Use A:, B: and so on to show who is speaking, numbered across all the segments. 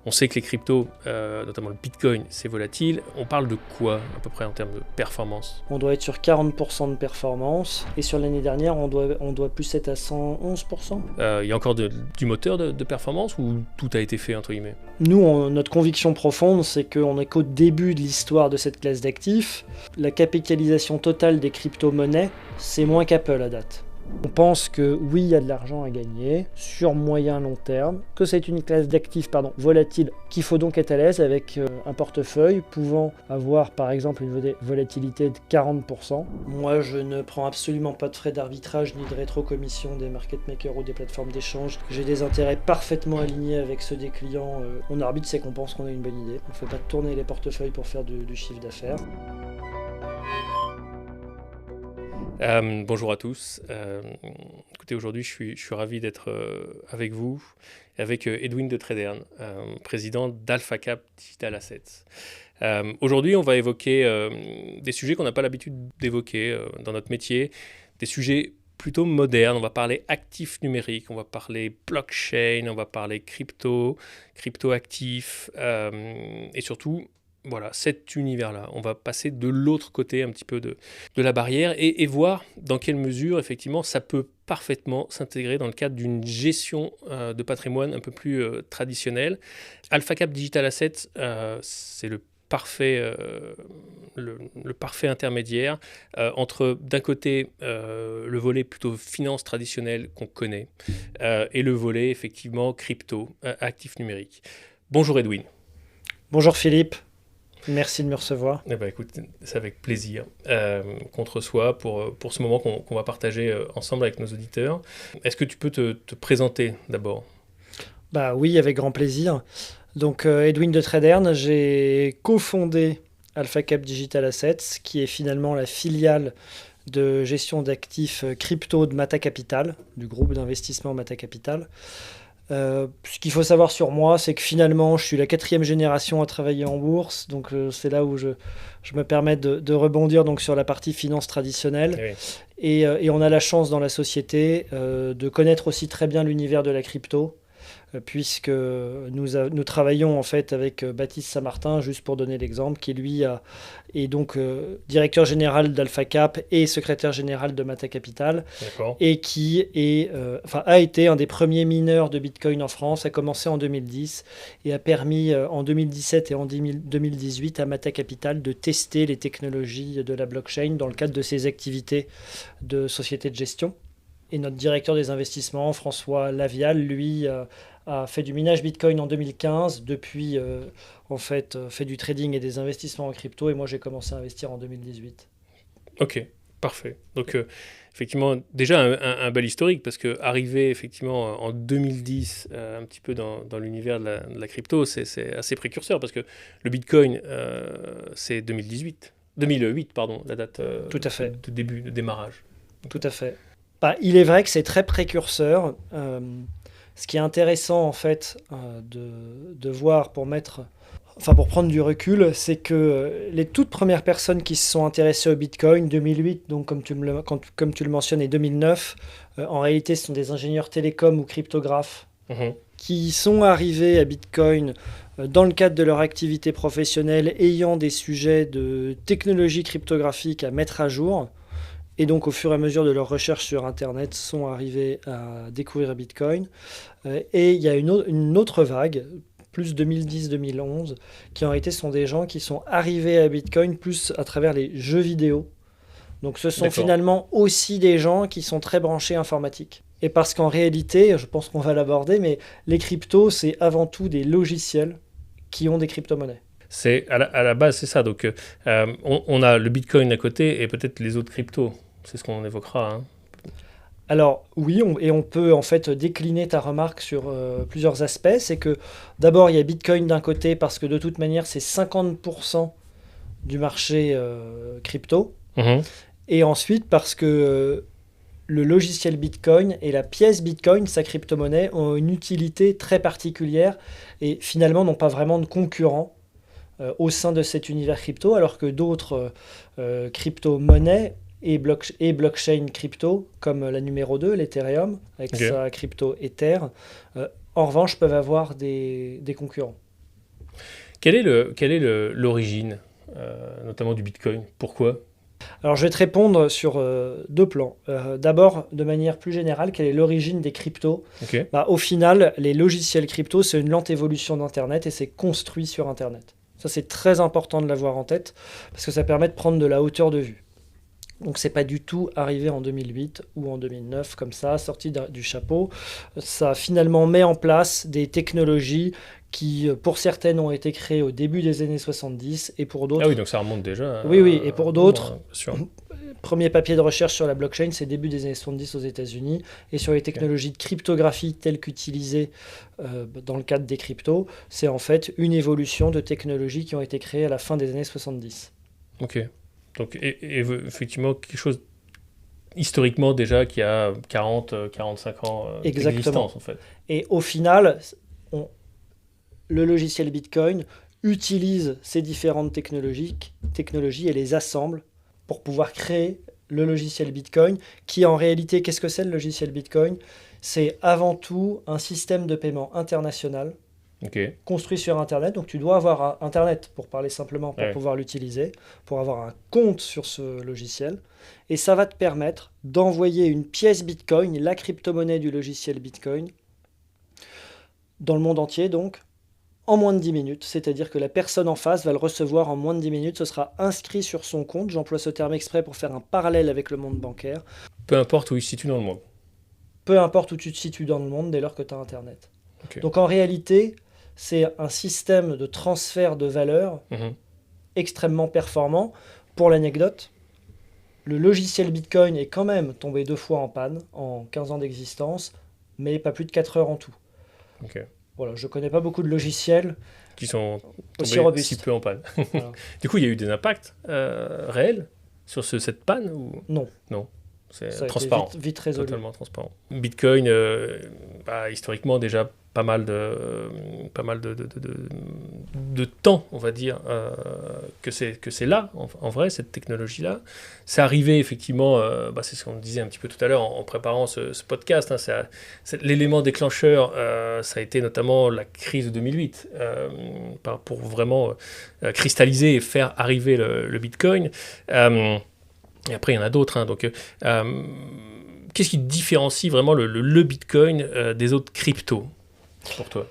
A: On sait que les cryptos, notamment le Bitcoin, c'est volatile. On parle de quoi à peu près en termes de performance?
B: On doit être sur 40% de performance et sur l'année dernière, on doit plus être à 111%.
A: Il y a encore du moteur de performance ou tout a été fait entre guillemets?
B: Nous, notre conviction profonde, c'est qu'on n'est qu'au début de l'histoire de cette classe d'actifs. La capitalisation totale des crypto-monnaies, c'est moins qu'Apple à date. On pense que oui, il y a de l'argent à gagner sur moyen long terme, que c'est une classe d'actifs volatile, qu'il faut donc être à l'aise avec un portefeuille pouvant avoir par exemple une volatilité de 40%. Moi, je ne prends absolument pas de frais d'arbitrage ni de rétrocommission des market makers ou des plateformes d'échange. J'ai des intérêts parfaitement alignés avec ceux des clients. On arbitre, c'est qu'on pense qu'on a une bonne idée. On ne fait pas tourner les portefeuilles pour faire du chiffre d'affaires.
A: Bonjour à tous. Écoutez, aujourd'hui, je suis ravi d'être avec vous et avec Edwin de Tredern, président d'AlphaCap Digital Assets. Aujourd'hui, on va évoquer des sujets qu'on n'a pas l'habitude d'évoquer dans notre métier, des sujets plutôt modernes. On va parler actifs numériques, on va parler blockchain, on va parler crypto-actifs et surtout, voilà, cet univers-là. On va passer de l'autre côté un petit peu de la barrière et voir dans quelle mesure, effectivement, ça peut parfaitement s'intégrer dans le cadre d'une gestion de patrimoine un peu plus traditionnelle. AlphaCap Digital Assets, c'est le parfait intermédiaire entre, d'un côté, le volet plutôt finance traditionnelle qu'on connaît et le volet, effectivement, crypto, actifs numériques. Bonjour Edwin.
B: Bonjour Philippe. Merci de me recevoir.
A: Eh ben, écoute, c'est avec plaisir qu'on te reçoit pour ce moment qu'on va partager ensemble avec nos auditeurs. Est-ce que tu peux te présenter d'abord?
B: Bah oui, avec grand plaisir. Donc Edwin de Tredern, j'ai cofondé AlphaCap Digital Assets, qui est finalement la filiale de gestion d'actifs crypto de Mata Capital, du groupe d'investissement Mata Capital. Ce qu'il faut savoir sur moi, c'est que finalement, je suis la 4e génération à travailler en bourse. Donc, c'est là où je me permets de rebondir donc, sur la partie finance traditionnelle.
A: Oui.
B: Et on a la chance dans la société de connaître aussi très bien l'univers de la crypto, puisque nous travaillons en fait avec Baptiste Saint-Martin, juste pour donner l'exemple, qui lui est donc directeur général d'AlphaCap et secrétaire général de Mata Capital.
A: D'accord.
B: Et qui a été un des premiers mineurs de Bitcoin en France, a commencé en 2010 et a permis en 2017 et en 2018 à Mata Capital de tester les technologies de la blockchain dans le cadre de ses activités de société de gestion. Et notre directeur des investissements, François Lavial, lui, a fait du minage Bitcoin en 2015, depuis fait du trading et des investissements en crypto, et moi j'ai commencé à investir en 2018.
A: Ok, parfait. Donc effectivement, déjà un bel historique, parce que arriver effectivement en 2010 un petit peu dans l'univers de la crypto, c'est assez précurseur, parce que le Bitcoin, c'est 2008, pardon, la date
B: Tout à fait.
A: de début, de démarrage.
B: Tout à fait. Il est vrai que c'est très précurseur. Ce qui est intéressant en fait de voir pour prendre du recul, c'est que les toutes premières personnes qui se sont intéressées au Bitcoin, 2008, donc comme tu le mentionnes, et 2009, en réalité ce sont des ingénieurs télécoms ou cryptographes qui sont arrivés à Bitcoin dans le cadre de leur activité professionnelle, ayant des sujets de technologie cryptographique à mettre à jour. Et donc, au fur et à mesure de leurs recherches sur Internet, sont arrivés à découvrir Bitcoin. Et il y a une autre vague, plus 2010-2011, qui en réalité sont des gens qui sont arrivés à Bitcoin plus à travers les jeux vidéo. Donc, ce sont finalement aussi des gens qui sont très branchés informatique. Et parce qu'en réalité, je pense qu'on va l'aborder, mais les cryptos, c'est avant tout des logiciels qui ont des crypto-monnaies.
A: C'est, à la base, c'est ça. Donc, on a le Bitcoin à côté et peut-être les autres cryptos. C'est ce qu'on évoquera. Hein.
B: Alors oui, on peut en fait décliner ta remarque sur plusieurs aspects. C'est que d'abord, il y a Bitcoin d'un côté parce que de toute manière, c'est 50% du marché crypto. Et ensuite, parce que le logiciel Bitcoin et la pièce Bitcoin, sa crypto-monnaie, ont une utilité très particulière et finalement n'ont pas vraiment de concurrent au sein de cet univers crypto, alors que d'autres crypto-monnaies et blockchain crypto, comme la numéro 2, l'Ethereum, avec sa crypto Ether, en revanche, peuvent avoir des concurrents.
A: Quelle est l'origine, notamment du Bitcoin? Pourquoi?
B: Alors, je vais te répondre sur deux plans. D'abord, de manière plus générale, quelle est l'origine des cryptos?
A: Ok.
B: Au final, les logiciels crypto, c'est une lente évolution d'Internet et c'est construit sur Internet. Ça, c'est très important de l'avoir en tête parce que ça permet de prendre de la hauteur de vue. Donc, c'est pas du tout arrivé en 2008 ou en 2009 comme ça, sorti du chapeau. Ça finalement met en place des technologies qui, pour certaines, ont été créées au début des années 70 et pour d'autres...
A: Ah oui, donc ça remonte déjà.
B: Oui, et pour d'autres,
A: bien sûr.
B: premier papier de recherche sur la blockchain, c'est début des années 70 aux États-Unis. Et sur les technologies de cryptographie telles qu'utilisées dans le cadre des cryptos, c'est en fait une évolution de technologies qui ont été créées à la fin des années 70.
A: Ok. Donc, et effectivement, quelque chose historiquement déjà qui a 45 ans d'existence, en fait.
B: Et au final, le logiciel Bitcoin utilise ces différentes technologies et les assemble pour pouvoir créer le logiciel Bitcoin, qui en réalité, qu'est-ce que c'est le logiciel Bitcoin? C'est avant tout un système de paiement international construit sur Internet. Donc tu dois avoir Internet, pour parler simplement, pour pouvoir l'utiliser, pour avoir un compte sur ce logiciel. Et ça va te permettre d'envoyer une pièce Bitcoin, la crypto-monnaie du logiciel Bitcoin, dans le monde entier, donc, en moins de 10 minutes. C'est-à-dire que la personne en face va le recevoir en moins de 10 minutes. Ce sera inscrit sur son compte. J'emploie ce terme exprès pour faire un parallèle avec le monde bancaire.
A: Peu importe où il se situe dans le monde.
B: Peu importe où tu te situes dans le monde, dès lors que tu as Internet. Donc en réalité, c'est un système de transfert de valeur extrêmement performant. Pour l'anecdote, le logiciel Bitcoin est quand même tombé 2 fois en panne en 15 ans d'existence, mais pas plus de 4 heures en tout. Voilà, je ne connais pas beaucoup de logiciels
A: qui sont
B: aussi robustes.
A: Si peu en panne.
B: Voilà.
A: Du coup, il y a eu des impacts réels sur cette panne ou...
B: Non.
A: C'est transparent.
B: Vite résolu.
A: Totalement transparent. Bitcoin, historiquement déjà pas mal de temps, on va dire, que c'est là, en vrai, cette technologie-là. C'est arrivé, effectivement, c'est ce qu'on disait un petit peu tout à l'heure en préparant ce podcast. L'élément déclencheur, ça a été notamment la crise de 2008, pour vraiment cristalliser et faire arriver le Bitcoin. Et après, il y en a d'autres. Donc, qu'est-ce qui différencie vraiment le Bitcoin des autres cryptos pour toi?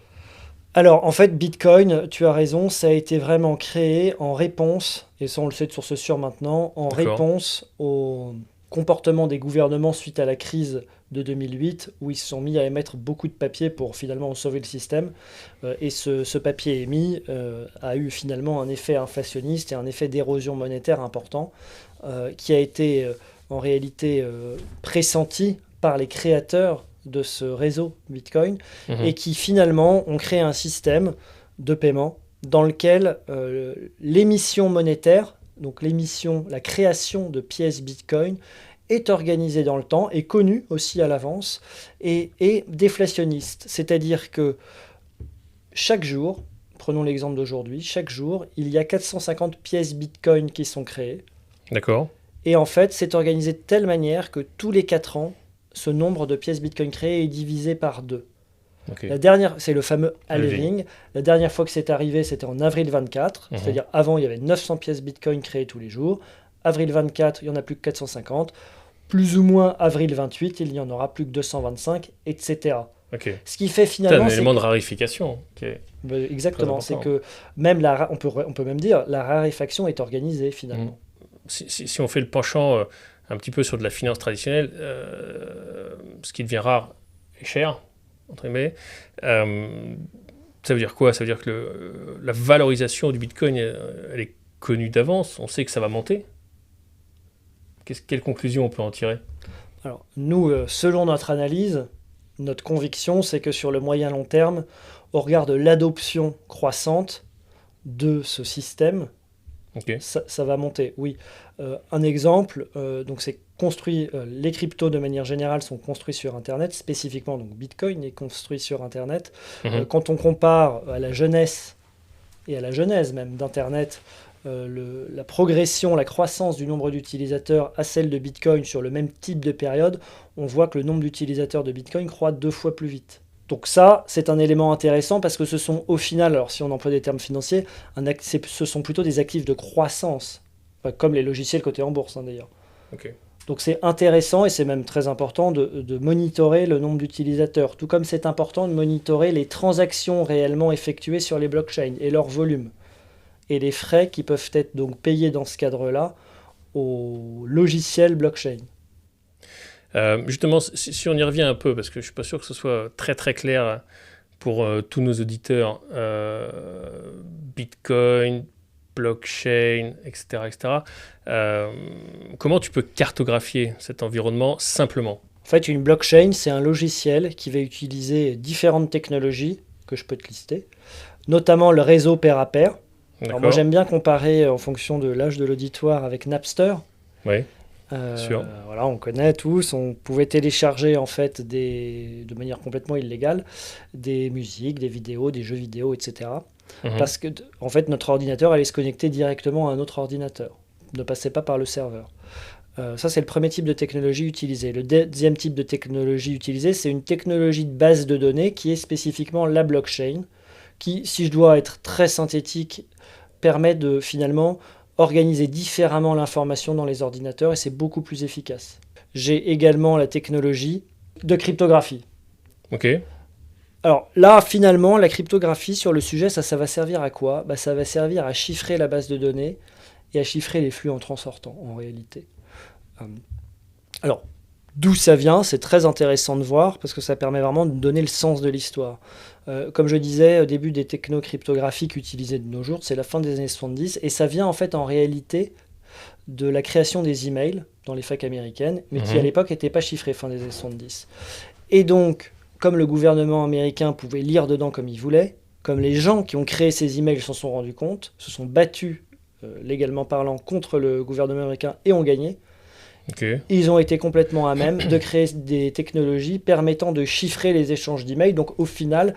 B: Alors, en fait, Bitcoin, tu as raison, ça a été vraiment créé en réponse, et ça on le sait de source sûre maintenant, en réponse au comportement des gouvernements suite à la crise de 2008, où ils se sont mis à émettre beaucoup de papier pour finalement sauver le système. Et ce papier émis a eu finalement un effet inflationniste et un effet d'érosion monétaire important, qui a été en réalité pressenti par les créateurs de ce réseau Bitcoin, et qui finalement ont créé un système de paiement dans lequel l'émission monétaire, donc la création de pièces Bitcoin, est organisée dans le temps, est connue aussi à l'avance, et est déflationniste. C'est-à-dire que chaque jour, prenons l'exemple d'aujourd'hui, chaque jour, il y a 450 pièces Bitcoin qui sont créées.
A: D'accord.
B: Et en fait, c'est organisé de telle manière que tous les 4 ans, ce nombre de pièces Bitcoin créées est divisé par 2. La dernière, c'est le fameux halving. La dernière fois que c'est arrivé, c'était en avril 24. C'est-à-dire avant, il y avait 900 pièces Bitcoin créées tous les jours. Avril 24, il n'y en a plus que 450. Plus ou moins avril 28, il n'y en aura plus que 225, etc. Ce qui fait finalement...
A: C'est un élément de rarification.
B: Exactement. C'est que même on peut même dire la raréfaction est organisée finalement.
A: Si on fait le penchant un petit peu sur de la finance traditionnelle, ce qui devient rare et cher, entre guillemets, ça veut dire quoi? Ça veut dire que la valorisation du Bitcoin, elle est connue d'avance, on sait que ça va monter. Quelle conclusion on peut en tirer?
B: Alors, nous, selon notre analyse, notre conviction, c'est que sur le moyen long terme, au regard de l'adoption croissante de ce système, ça va monter, oui. Un exemple, donc c'est construit, les cryptos de manière générale sont construits sur Internet, spécifiquement donc Bitcoin est construit sur Internet. Quand on compare à la jeunesse et à la genèse même d'Internet, la progression, la croissance du nombre d'utilisateurs à celle de Bitcoin sur le même type de période, on voit que le nombre d'utilisateurs de Bitcoin croît 2 fois plus vite. Donc ça, c'est un élément intéressant parce que ce sont au final, alors si on emploie des termes financiers, ce sont plutôt des actifs de croissance, enfin, comme les logiciels cotés en bourse d'ailleurs.
A: Ok.
B: Donc c'est intéressant et c'est même très important de monitorer le nombre d'utilisateurs, tout comme c'est important de monitorer les transactions réellement effectuées sur les blockchains et leur volume, et les frais qui peuvent être donc payés dans ce cadre-là au logiciel blockchain.
A: Justement, si on y revient un peu, parce que je ne suis pas sûr que ce soit très très clair pour tous nos auditeurs, Bitcoin, blockchain, etc., etc. Comment tu peux cartographier cet environnement simplement?
B: En fait, une blockchain, c'est un logiciel qui va utiliser différentes technologies que je peux te lister, notamment le réseau pair à pair. Alors moi,
A: D'accord.
B: j'aime bien comparer en fonction de l'âge de l'auditoire avec Napster.
A: Oui, sûr.
B: Voilà, on connaît tous. On pouvait télécharger en fait de manière complètement illégale des musiques, des vidéos, des jeux vidéo, etc.
A: Mhm.
B: Parce que en fait, notre ordinateur allait se connecter directement à un autre ordinateur, ne passait pas par le serveur. Ça, c'est le premier type de technologie utilisée. Le deuxième type de technologie utilisée, c'est une technologie de base de données qui est spécifiquement la blockchain, qui, si je dois être très synthétique, permet de finalement organiser différemment l'information dans les ordinateurs et c'est beaucoup plus efficace. J'ai également la technologie de cryptographie.
A: Ok.
B: Alors là, finalement, la cryptographie sur le sujet, ça va servir à quoi? Ça va servir à chiffrer la base de données et à chiffrer les flux entrant-sortant en réalité. Alors, d'où ça vient, c'est très intéressant de voir parce que ça permet vraiment de donner le sens de l'histoire. Comme je disais au début des technos cryptographiques utilisés de nos jours, c'est la fin des années 70 et ça vient en fait en réalité de la création des emails dans les facs américaines, mais qui à l'époque n'étaient pas chiffrés fin des années 70. Et donc, comme le gouvernement américain pouvait lire dedans comme il voulait, comme les gens qui ont créé ces emails s'en sont rendus compte, se sont battus légalement parlant contre le gouvernement américain et ont gagné,
A: Ok.
B: ils ont été complètement à même de créer des technologies permettant de chiffrer les échanges d'emails. Donc au final,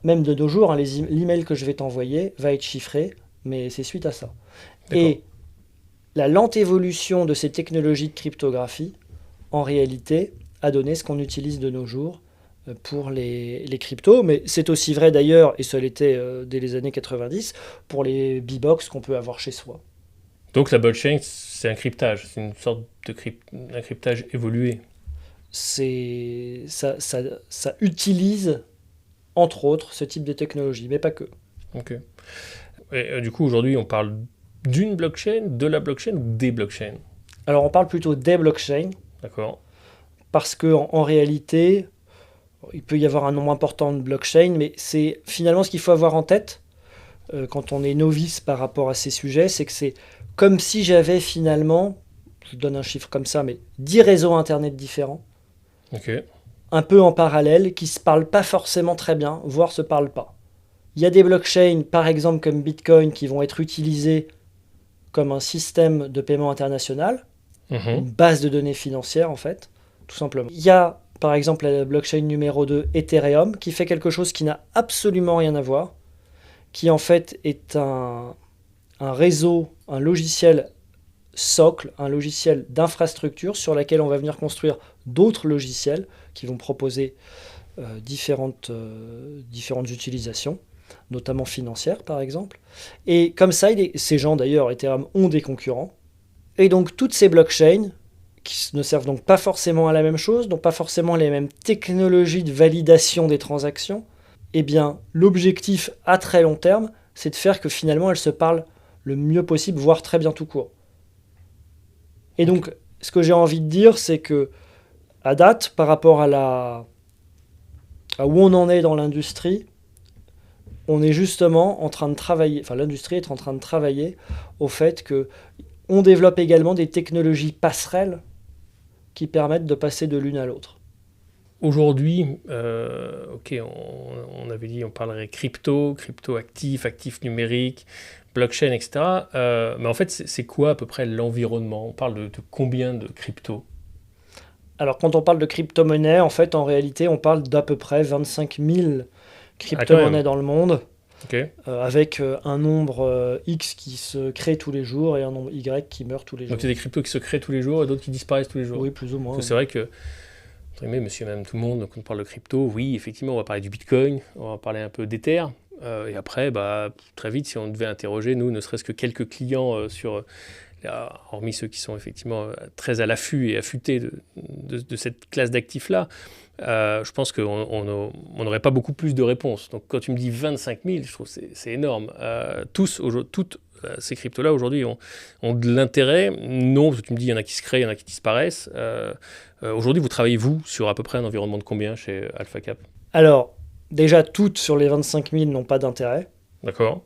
B: même de nos jours, hein, l'email que je vais t'envoyer va être chiffré, mais c'est suite à ça.
A: D'accord.
B: Et la lente évolution de ces technologies de cryptographie, en réalité, a donné ce qu'on utilise de nos jours pour les cryptos, mais c'est aussi vrai d'ailleurs, et ça l'était dès les années 90, pour les B-Box qu'on peut avoir chez soi.
A: Donc la blockchain, c'est un cryptage, c'est une sorte d'un cryptage évolué.
B: Ça utilise, entre autres, ce type de technologie, mais pas que.
A: Ok. Et du coup, aujourd'hui, on parle d'une blockchain, de la blockchain ou des blockchains?
B: Alors on parle plutôt des blockchains,
A: D'accord.
B: parce qu'en réalité, il peut y avoir un nombre important de blockchains, mais c'est finalement ce qu'il faut avoir en tête quand on est novice par rapport à ces sujets, c'est que c'est comme si j'avais finalement, je donne un chiffre comme ça, mais 10 réseaux Internet différents,
A: Ok.
B: un peu en parallèle, qui ne se parlent pas forcément très bien, voire se parlent pas. Il y a des blockchains, par exemple comme Bitcoin, qui vont être utilisés comme un système de paiement international, une
A: Mhm.
B: base de données financière en fait, tout simplement. Il y a par exemple la blockchain numéro 2, Ethereum, qui fait quelque chose qui n'a absolument rien à voir, qui en fait est un réseau, un logiciel socle, un logiciel d'infrastructure sur laquelle on va venir construire d'autres logiciels qui vont proposer différentes utilisations, notamment financières par exemple. Et comme ça, ces gens d'ailleurs, Ethereum, ont des concurrents. Et donc toutes ces blockchains, qui ne servent donc pas forcément à la même chose, n'ont pas forcément les mêmes technologies de validation des transactions, eh bien l'objectif à très long terme, c'est de faire que finalement elles se parlent le mieux possible, voire très bien tout court. Et donc, ce que j'ai envie de dire, c'est que, à date, par rapport à où on en est dans l'industrie, on est justement en train de travailler, enfin l'industrie est en train de travailler au fait que on développe également des technologies passerelles qui permettent de passer de l'une à l'autre.
A: Aujourd'hui, ok, on avait dit on parlerait crypto, crypto actif, actif numérique, blockchain, etc. Mais en fait, c'est quoi à peu près l'environnement? On parle de combien de crypto?
B: Alors quand on parle de crypto-monnaie, en fait, en réalité, on parle d'à peu près 25 000
A: Ah, quand
B: crypto-monnaies
A: même.
B: dans le monde,
A: Ok.
B: avec un nombre X qui se crée tous les jours et un nombre Y qui meurt tous les jours.
A: Donc il y a des cryptos qui se créent tous les jours et d'autres qui disparaissent tous les jours.
B: Oui, plus ou moins.
A: Parce que
B: Oui.
A: c'est vrai que monsieur et madame tout le monde, donc on parle de crypto, oui, effectivement, on va parler du Bitcoin, on va parler un peu d'Ether, et après, très vite, si on devait interroger, nous, ne serait-ce que quelques clients hormis ceux qui sont effectivement très à l'affût et affûtés de cette classe d'actifs-là, je pense qu'on n'aurait pas beaucoup plus de réponses. Donc quand tu me dis 25 000, je trouve que c'est énorme. Toutes ces cryptos-là aujourd'hui ont de l'intérêt. Non, parce que tu me dis, il y en a qui se créent, il y en a qui disparaissent. Aujourd'hui, vous travaillez, vous, sur à peu près un environnement de combien chez AlphaCap?
B: Alors, déjà, toutes sur les 25 000 n'ont pas d'intérêt.
A: D'accord.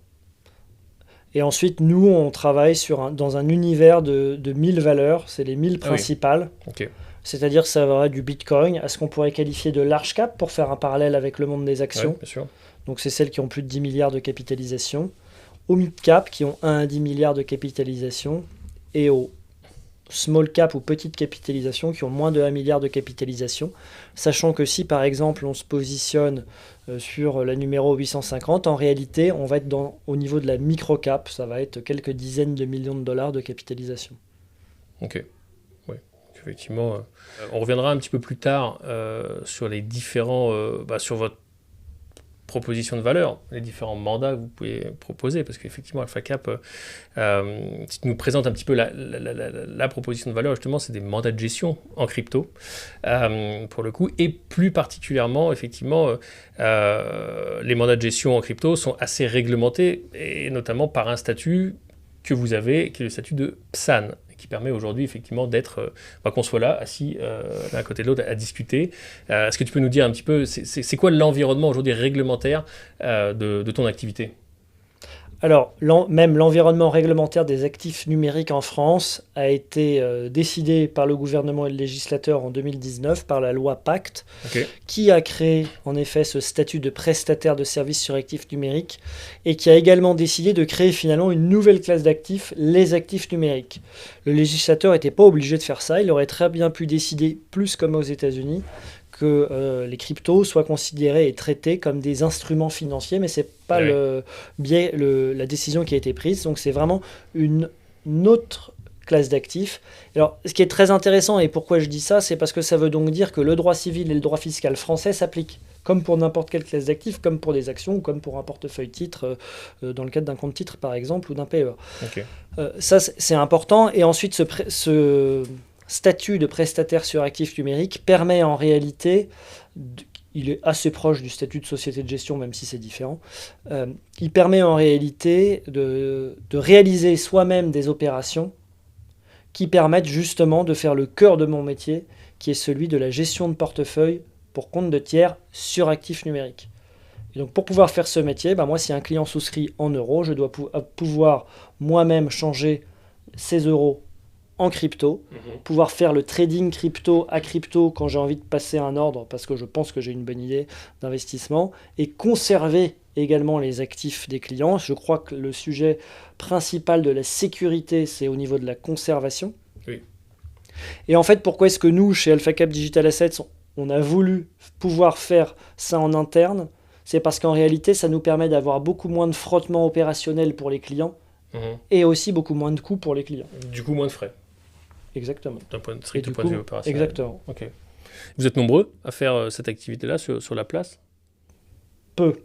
B: Et ensuite, nous, on travaille dans un univers de 1000 valeurs. C'est les 1000 principales.
A: Oui. Okay.
B: C'est-à-dire que ça va du Bitcoin à ce qu'on pourrait qualifier de large cap pour faire un parallèle avec le monde des actions.
A: Ouais, bien sûr.
B: Donc, c'est celles qui ont plus de 10 milliards de capitalisation. Au mid cap, qui ont 1 à 10 milliards de capitalisation. Et au small cap ou petite capitalisation, qui ont moins de 1 milliard de capitalisation. Sachant que si, par exemple, on se positionne sur la numéro 850, en réalité, on va être au niveau de la micro-cap. Ça va être quelques dizaines de millions de dollars de capitalisation.
A: Ok. Oui. Effectivement, on reviendra un petit peu plus tard sur les différents... sur votre proposition de valeur, les différents mandats que vous pouvez proposer, parce qu'effectivement, AlphaCap, si tu nous présentes un petit peu la proposition de valeur, justement, c'est des mandats de gestion en crypto, pour le coup, et plus particulièrement, effectivement, les mandats de gestion en crypto sont assez réglementés, et notamment par un statut que vous avez, qui est le statut de PSAN, qui permet aujourd'hui effectivement d'être, qu'on soit là, assis l'un à côté de l'autre à discuter. Est-ce que tu peux nous dire un petit peu, c'est quoi l'environnement aujourd'hui réglementaire de ton activité ?
B: Alors, même l'environnement réglementaire des actifs numériques en France a été décidé par le gouvernement et le législateur en 2019 par la loi Pacte, qui a créé en effet ce statut de prestataire de services sur actifs numériques et qui a également décidé de créer finalement une nouvelle classe d'actifs, les actifs numériques. Le législateur n'était pas obligé de faire ça, il aurait très bien pu décider, plus comme aux États-Unis, que les cryptos soient considérés et traités comme des instruments financiers, mais ce n'est pas la décision qui a été prise. Donc c'est vraiment une autre classe d'actifs. Alors, ce qui est très intéressant, et pourquoi je dis ça, c'est parce que ça veut donc dire que le droit civil et le droit fiscal français s'appliquent, comme pour n'importe quelle classe d'actifs, comme pour des actions, ou comme pour un portefeuille titre, dans le cadre d'un compte titre par exemple, ou d'un PEA. Ça, c'est important. Et ensuite, ce statut de prestataire sur actifs numériques permet en réalité, il est assez proche du statut de société de gestion, même si c'est différent, il permet en réalité de réaliser soi-même des opérations qui permettent justement de faire le cœur de mon métier, qui est celui de la gestion de portefeuille pour compte de tiers sur actifs numériques. Et donc pour pouvoir faire ce métier, moi si un client souscrit en euros, je dois pouvoir moi-même changer ces euros en crypto, pouvoir faire le trading crypto à crypto quand j'ai envie de passer un ordre parce que je pense que j'ai une bonne idée d'investissement, et conserver également les actifs des clients. Je crois que le sujet principal de la sécurité, c'est au niveau de la conservation.
A: Oui.
B: Et en fait, pourquoi est-ce que nous, chez AlphaCap Digital Assets, on a voulu pouvoir faire ça en interne? C'est parce qu'en réalité, ça nous permet d'avoir beaucoup moins de frottement opérationnel pour les clients et aussi beaucoup moins de coûts pour les clients.
A: Du coup, moins de frais.
B: Exactement.
A: D'un point de vue opérationnel.
B: Exactement.
A: Okay. Vous êtes nombreux à faire cette activité-là sur la place ?
B: Peu.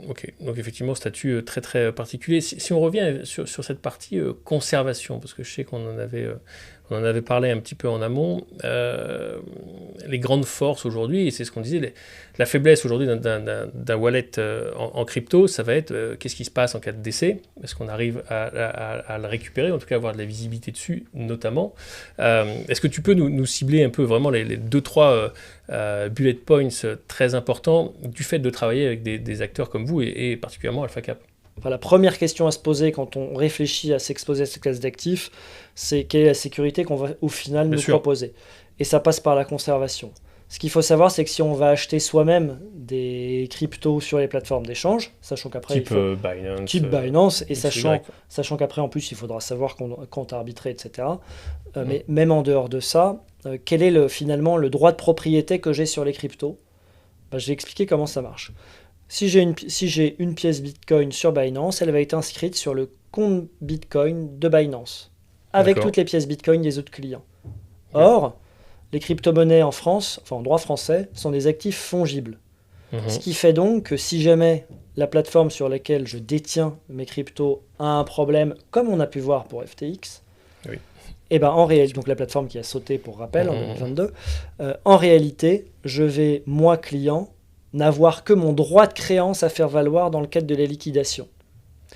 A: Ok, donc effectivement, statut très très particulier. Si on revient sur cette partie conservation, parce que je sais qu'on en avait parlé un petit peu en amont, les grandes forces aujourd'hui, et c'est ce qu'on disait, la faiblesse aujourd'hui d'un wallet en crypto, ça va être qu'est-ce qui se passe en cas de décès, est-ce qu'on arrive à le récupérer, en tout cas avoir de la visibilité dessus notamment. Est-ce que tu peux nous cibler un peu vraiment les 2-3 bullet points très importants du fait de travailler avec des acteurs comme vous et particulièrement AlphaCap?
B: Enfin, la première question à se poser quand on réfléchit à s'exposer à cette classe d'actifs, c'est quelle est la sécurité qu'on va au final nous proposer. Et ça passe par la conservation. Ce qu'il faut savoir, c'est que si on va acheter soi-même des cryptos sur les plateformes d'échange, sachant qu'après Binance, et sachant qu'après en plus il faudra savoir quand arbitrer, etc. Mais même en dehors de ça, quel est finalement le droit de propriété que j'ai sur les cryptos? Je vais expliquer comment ça marche. Si j'ai une pièce Bitcoin sur Binance, elle va être inscrite sur le compte Bitcoin de Binance, avec toutes les pièces Bitcoin des autres clients. Or, les crypto-monnaies en France, enfin en droit français, sont des actifs fongibles. Ce qui fait donc que si jamais la plateforme sur laquelle je détiens mes cryptos a un problème, comme on a pu voir pour FTX,
A: Oui.
B: et ben en réalité, donc la plateforme qui a sauté pour rappel en 2022, en réalité, je vais, moi client, n'avoir que mon droit de créance à faire valoir dans le cadre de la liquidation.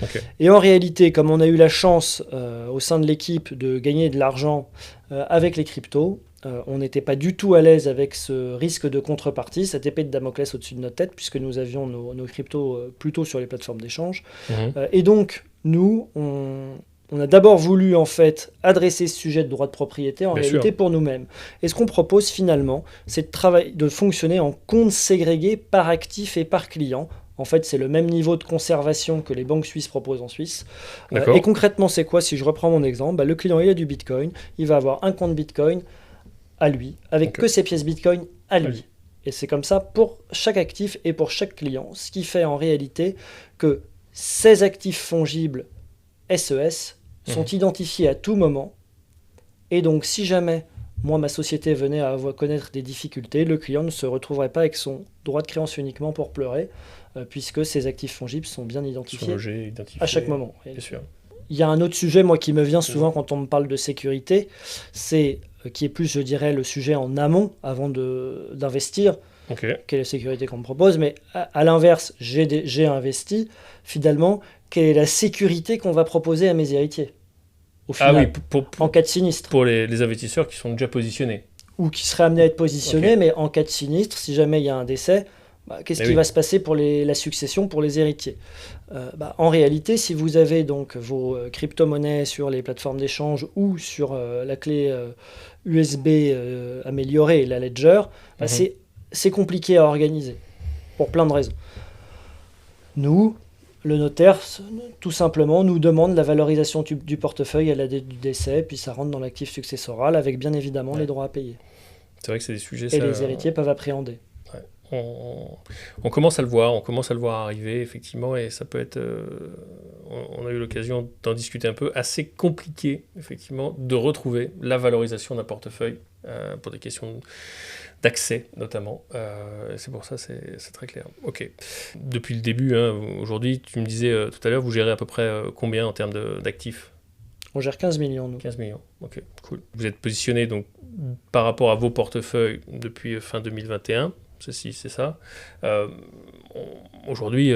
A: Okay.
B: Et en réalité, comme on a eu la chance au sein de l'équipe de gagner de l'argent avec les cryptos, on n'était pas du tout à l'aise avec ce risque de contrepartie, cette épée de Damoclès au-dessus de notre tête, puisque nous avions nos cryptos plutôt sur les plateformes d'échange. Et donc, nous, on a d'abord voulu en fait adresser ce sujet de droit de propriété en réalité pour nous-mêmes. Et ce qu'on propose finalement, c'est de fonctionner en compte ségrégé par actif et par client. En fait, c'est le même niveau de conservation que les banques suisses proposent en Suisse. Et concrètement, c'est quoi? Si je reprends mon exemple, le client il a du Bitcoin, il va avoir un compte Bitcoin à lui, avec que ses pièces Bitcoin à lui. Et c'est comme ça pour chaque actif et pour chaque client. Ce qui fait en réalité que ces actifs fongibles SES sont identifiés à tout moment. Et donc, si jamais, moi, ma société venait à connaître des difficultés, le client ne se retrouverait pas avec son droit de créance uniquement pour pleurer, puisque ces actifs fongibles sont bien identifiés à chaque moment.
A: Bien sûr.
B: Il y a un autre sujet, moi, qui me vient souvent quand on me parle de sécurité, c'est qui est plus, je dirais, le sujet en amont, avant d'investir, quelle est la sécurité qu'on me propose. Mais à l'inverse, j'ai investi, finalement, quelle est la sécurité qu'on va proposer à mes héritiers au final, en cas de sinistre.
A: Pour les investisseurs qui sont déjà positionnés.
B: Ou qui seraient amenés à être positionnés, mais en cas de sinistre, si jamais il y a un décès, qu'est-ce qui va se passer pour la succession, pour les héritiers? En réalité, si vous avez donc vos crypto-monnaies sur les plateformes d'échange ou sur la clé USB améliorée, la Ledger, c'est compliqué à organiser, pour plein de raisons. Nous, le notaire, tout simplement, nous demande la valorisation du portefeuille à la date du décès, puis ça rentre dans l'actif successoral, avec bien évidemment les droits à payer.
A: C'est vrai que c'est des sujets...
B: Et les héritiers peuvent appréhender.
A: On commence à le voir, arriver, effectivement, et ça peut être, on a eu l'occasion d'en discuter un peu, assez compliqué, effectivement, de retrouver la valorisation d'un portefeuille pour des questions d'accès, notamment. C'est pour ça, c'est très clair. Ok. Depuis le début, aujourd'hui, tu me disais tout à l'heure, vous gérez à peu près combien en termes d'actifs?
B: On gère 15 millions, nous.
A: 15 millions, ok, cool. Vous êtes positionné donc, par rapport à vos portefeuilles depuis fin 2021, c'est ça. Aujourd'hui,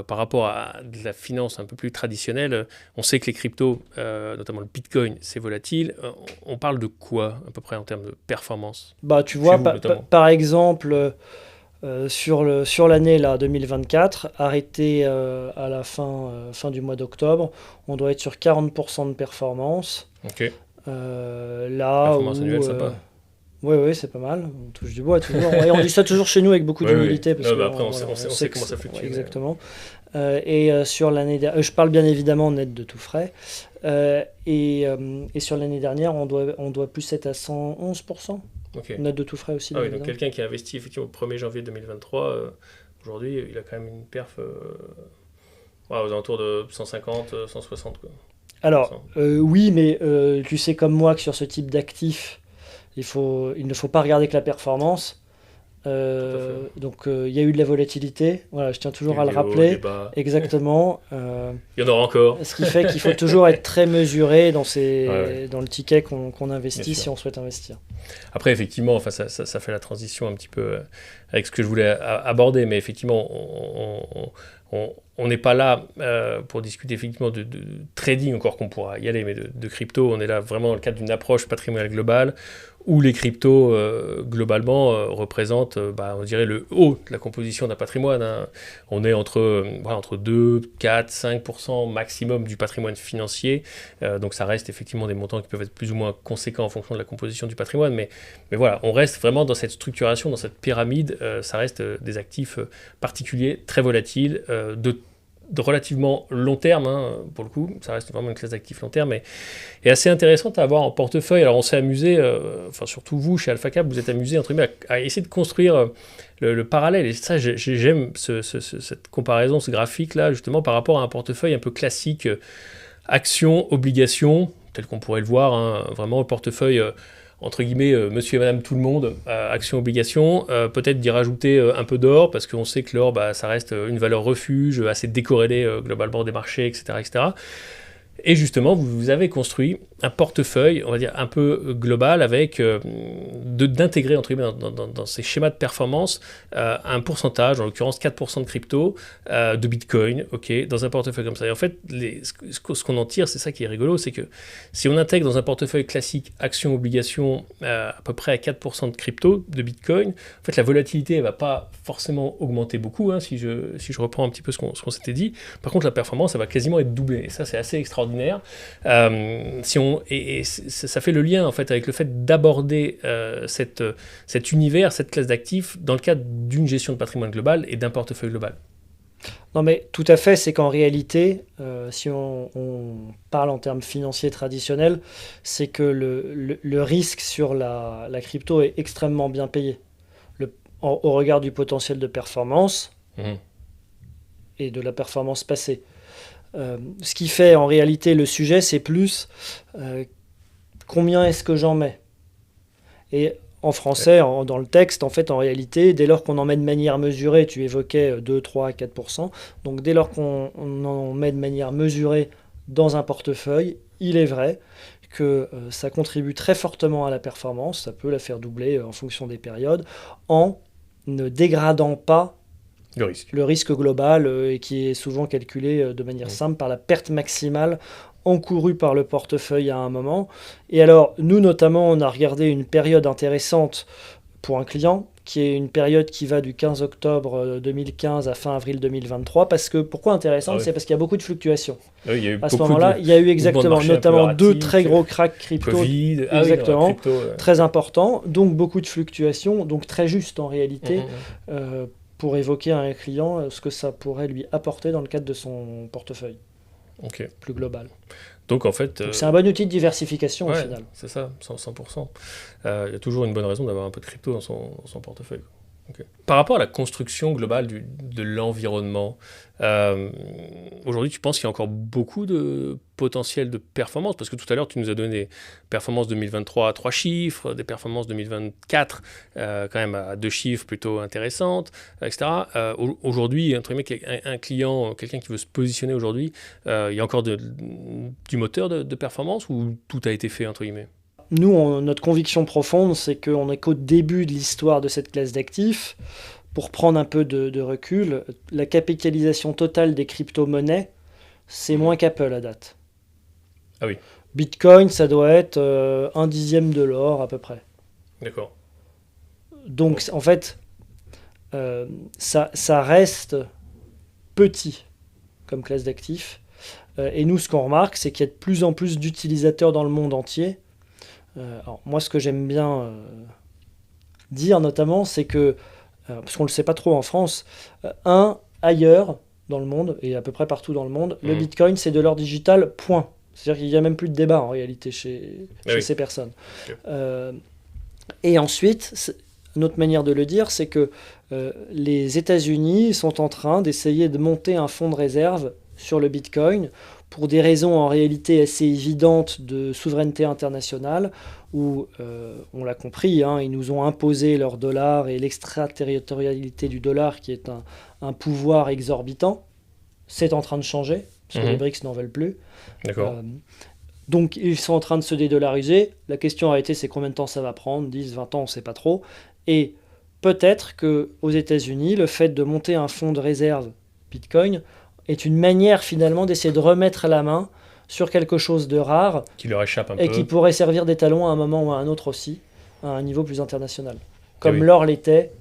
A: par rapport à de la finance un peu plus traditionnelle, on sait que les cryptos, notamment le Bitcoin, c'est volatile. On parle de quoi, à peu près, en termes de performance?
B: Tu vois, par exemple, sur l'année 2024, arrêtée à la fin du mois d'octobre, on doit être sur 40% de performance.
A: Ok.
B: Performance
A: annuelle, ça va.
B: Oui, c'est pas mal. On touche du bois toujours. On dit ça toujours chez nous avec beaucoup d'humilité. Parce que
A: après, on sait comment ça fluctue.
B: Exactement. Et sur l'année dernière, je parle bien évidemment net de tout frais. Et sur l'année dernière, on doit plus être à 111%. Net de tout frais aussi.
A: Donc quelqu'un qui a investi effectivement au 1er janvier 2023, aujourd'hui, il a quand même une perf aux alentours de 150, 160. Quoi.
B: Alors, oui, mais tu sais comme moi que sur ce type d'actifs, il ne faut pas regarder que la performance. Donc il y a eu de la volatilité, voilà, je tiens toujours à le rappeler. Exactement.
A: Il y en aura encore.
B: Ce qui fait qu'il faut toujours être très mesuré dans le ticket qu'on investit si on souhaite investir.
A: Après, effectivement, ça fait la transition un petit peu avec ce que je voulais aborder, mais effectivement, on n'est pas là pour discuter effectivement de trading, encore qu'on pourra y aller, mais de crypto. On est là vraiment dans le cadre d'une approche patrimoniale globale où les cryptos, globalement, représentent, on dirait, le haut de la composition d'un patrimoine. On est entre 2, 4, 5% maximum du patrimoine financier. Donc ça reste effectivement des montants qui peuvent être plus ou moins conséquents en fonction de la composition du patrimoine. Mais voilà, on reste vraiment dans cette structuration, dans cette pyramide. Ça reste des actifs particuliers, très volatiles, de relativement long terme, pour le coup, ça reste vraiment une classe d'actifs long terme, et assez intéressante à avoir en portefeuille. Alors on s'est amusé, surtout vous chez AlphaCap, vous êtes amusé à essayer de construire le parallèle, et ça j'aime cette comparaison, ce graphique-là, justement par rapport à un portefeuille un peu classique, actions, obligations, tel qu'on pourrait le voir, vraiment le portefeuille entre guillemets, monsieur et madame tout le monde, actions, obligations, peut-être d'y rajouter un peu d'or, parce qu'on sait que l'or, ça reste une valeur refuge, assez décorrélée globalement des marchés, etc., etc. Et justement, vous avez construit un portefeuille, on va dire, un peu global, avec d'intégrer, entre guillemets, dans ces schémas de performance, un pourcentage, en l'occurrence 4% de crypto, de Bitcoin, dans un portefeuille comme ça. Et en fait, ce qu'on en tire, c'est ça qui est rigolo, c'est que si on intègre dans un portefeuille classique actions-obligations à peu près à 4% de crypto, de Bitcoin, en fait, la volatilité, elle ne va pas forcément augmenter beaucoup, hein, si je reprends un petit peu ce qu'on s'était dit. Par contre, la performance, elle va quasiment être doublée. Et ça, c'est assez extraordinaire. Ça fait le lien en fait avec le fait d'aborder cet univers, cette classe d'actifs dans le cadre d'une gestion de patrimoine global et d'un portefeuille global.
B: Non mais tout à fait, c'est qu'en réalité, si on parle en termes financiers traditionnels, c'est que le risque sur la crypto est extrêmement bien payé. Au regard du potentiel de performance et de la performance passée. Ce qui fait en réalité le sujet, c'est plus combien est-ce que j'en mets. Et en français, dans le texte, en fait, en réalité, dès lors qu'on en met de manière mesurée, tu évoquais 2, 3, 4%, donc dès lors qu'on en met de manière mesurée dans un portefeuille, il est vrai que ça contribue très fortement à la performance, ça peut la faire doubler en fonction des périodes, en ne dégradant pas le risque global et qui est souvent calculé de manière simple par la perte maximale encourue par le portefeuille à un moment. Et alors, nous notamment, on a regardé une période intéressante pour un client, qui est une période qui va du 15 octobre 2015 à fin avril 2023. Pourquoi intéressante ? C'est parce qu'il y a beaucoup de fluctuations.
A: Oui, il y a eu
B: à ce moment-là, il y a eu exactement, notamment deux très gros cracks crypto,
A: Covid,
B: exactement, très importants, donc beaucoup de fluctuations, donc très juste en réalité, pour évoquer à un client ce que ça pourrait lui apporter dans le cadre de son portefeuille plus global.
A: Donc en fait,
B: c'est un bon outil de diversification au final.
A: C'est ça, 100%. Il y a toujours une bonne raison d'avoir un peu de crypto dans son portefeuille. Par rapport à la construction globale de l'environnement, aujourd'hui, tu penses qu'il y a encore beaucoup de potentiel de performance? Parce que tout à l'heure, tu nous as donné des performances 2023 à 3 chiffres, des performances 2024 quand même à 2 chiffres plutôt intéressantes, etc. Aujourd'hui, un client, quelqu'un qui veut se positionner aujourd'hui, il y a encore du moteur de performance ou tout a été fait, entre guillemets?
B: Nous, notre conviction profonde, c'est qu'on n'est qu'au début de l'histoire de cette classe d'actifs. Pour prendre un peu de recul, la capitalisation totale des crypto-monnaies, c'est moins qu'Apple à date.
A: Ah oui.
B: Bitcoin, ça doit être 1/10 de l'or à peu près.
A: D'accord.
B: Donc, en fait, ça reste petit comme classe d'actifs. Et nous, ce qu'on remarque, c'est qu'il y a de plus en plus d'utilisateurs dans le monde entier. Alors, moi, ce que j'aime bien dire notamment, c'est que, parce qu'on ne le sait pas trop en France, ailleurs dans le monde, et à peu près partout dans le monde, le Bitcoin, c'est de l'or digital, point. C'est-à-dire qu'il n'y a même plus de débat en réalité chez ces personnes. Et ensuite, une autre manière de le dire, c'est que les États-Unis sont en train d'essayer de monter un fonds de réserve sur le Bitcoin pour des raisons en réalité assez évidentes de souveraineté internationale où, on l'a compris, ils nous ont imposé leur dollar et l'extraterritorialité du dollar qui est un pouvoir exorbitant. C'est en train de changer parce que les BRICS n'en veulent plus.
A: D'accord.
B: Donc ils sont en train de se dédollariser. La question a été, c'est combien de temps ça va prendre ? 10, 20 ans, on ne sait pas trop. Et peut-être qu'aux États-Unis, le fait de monter un fonds de réserve Bitcoin est une manière finalement d'essayer de remettre la main sur quelque chose de rare
A: qui leur échappe un
B: et
A: peu.
B: Qui pourrait servir d'étalon à un moment ou à un autre aussi, à un niveau plus international. Comme l'or l'était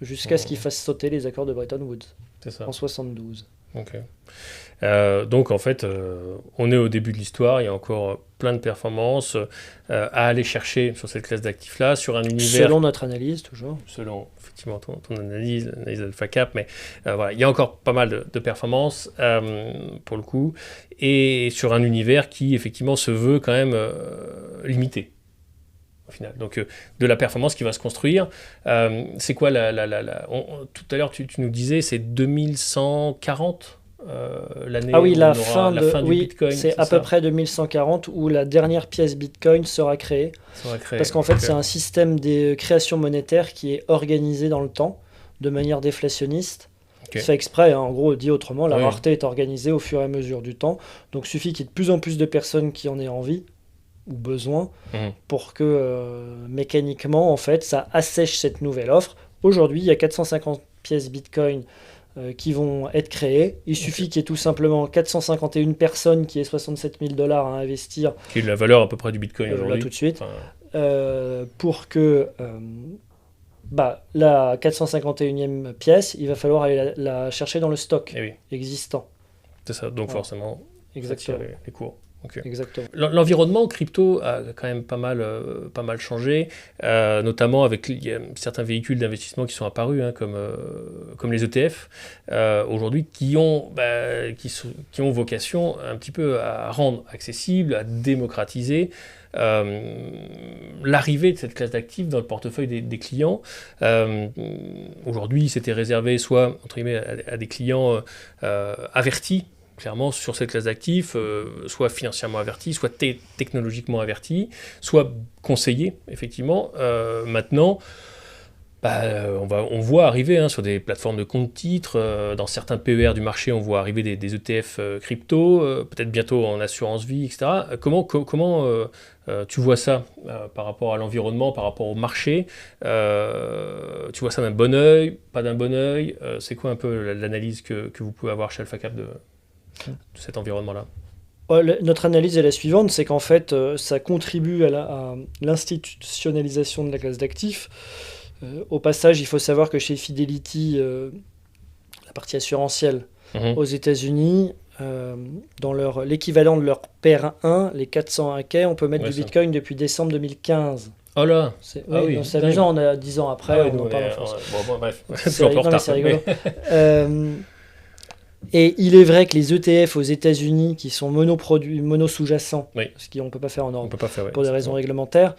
B: jusqu'à ce qu'il fasse sauter les accords de Bretton Woods en 72.
A: Donc en fait, on est au début de l'histoire, il y a encore plein de performances à aller chercher sur cette classe d'actifs-là, sur un univers...
B: Selon notre analyse, toujours.
A: Selon effectivement ton analyse, l'analyse d'AlphaCap, mais voilà, il y a encore pas mal de performances pour le coup, et sur un univers qui effectivement se veut quand même limité. Au final. Donc de la performance qui va se construire. C'est quoi tout à l'heure tu nous disais c'est 2140 l'année
B: Ah oui,
A: où
B: la
A: on aura la fin du
B: oui,
A: Bitcoin,
B: c'est à
A: ça
B: peu près 2140 où la dernière pièce Bitcoin sera créée.
A: sera créé.
B: Parce qu'en fait,
A: Ok.
B: c'est un système de création monétaire qui est organisé dans le temps, de manière déflationniste.
A: Ok.
B: C'est fait exprès, hein. En gros, dit autrement, la
A: Oui.
B: rareté est organisée au fur et à mesure du temps. Donc, il suffit qu'il y ait de plus en plus de personnes qui en aient envie ou besoin
A: Mhm.
B: pour que mécaniquement, en fait, ça assèche cette nouvelle offre. Aujourd'hui, il y a 450 pièces Bitcoin qui vont être créées. Il suffit qu'il y ait tout simplement 451 personnes qui aient 67 000 $ à investir
A: Qui est la valeur à peu près du Bitcoin
B: là
A: aujourd'hui.
B: tout de suite.
A: Enfin,
B: Pour que la 451e pièce, il va falloir aller la chercher dans le stock
A: eh oui,
B: existant.
A: c'est ça. Donc
B: Voilà.
A: forcément, ça
B: Exactement.
A: tire les cours. Ok.
B: Exactement.
A: L'environnement crypto a quand même pas mal changé, notamment avec il y a certains véhicules d'investissement qui sont apparus, hein, comme les ETF, aujourd'hui, qui ont vocation un petit peu à rendre accessible, à démocratiser l'arrivée de cette classe d'actifs dans le portefeuille des clients. Aujourd'hui, c'était réservé soit entre guillemets, à des clients avertis, clairement, sur cette classe d'actifs, soit financièrement avertis, soit technologiquement avertis, soit conseillés, effectivement. Maintenant, on voit arriver, hein, sur des plateformes de compte titres, dans certains PER du marché, on voit arriver des ETF crypto, peut-être bientôt en assurance vie, etc. Comment tu vois ça par rapport à l'environnement, par rapport au marché? Tu vois ça d'un bon œil, pas d'un bon œil? C'est quoi un peu l'analyse que vous pouvez avoir chez AlphaCap de cet environnement-là?
B: Notre analyse est la suivante, c'est qu'en fait, ça contribue à l'institutionnalisation de la classe d'actifs. Au passage, il faut savoir que chez Fidelity, la partie assurantielle aux États-Unis, dans l'équivalent de leur pair 1, les 401 k, on peut mettre du Bitcoin depuis décembre 2015.
A: Oh là!
B: C'est amusant, on a 10 ans après, on en parle en France.
A: Bon, bref,
B: C'est rigolo. Et il est vrai que les ETF aux États-Unis, qui sont mono-sous-jacents, ce qu'on ne peut pas faire en Europe pour des raisons réglementaires,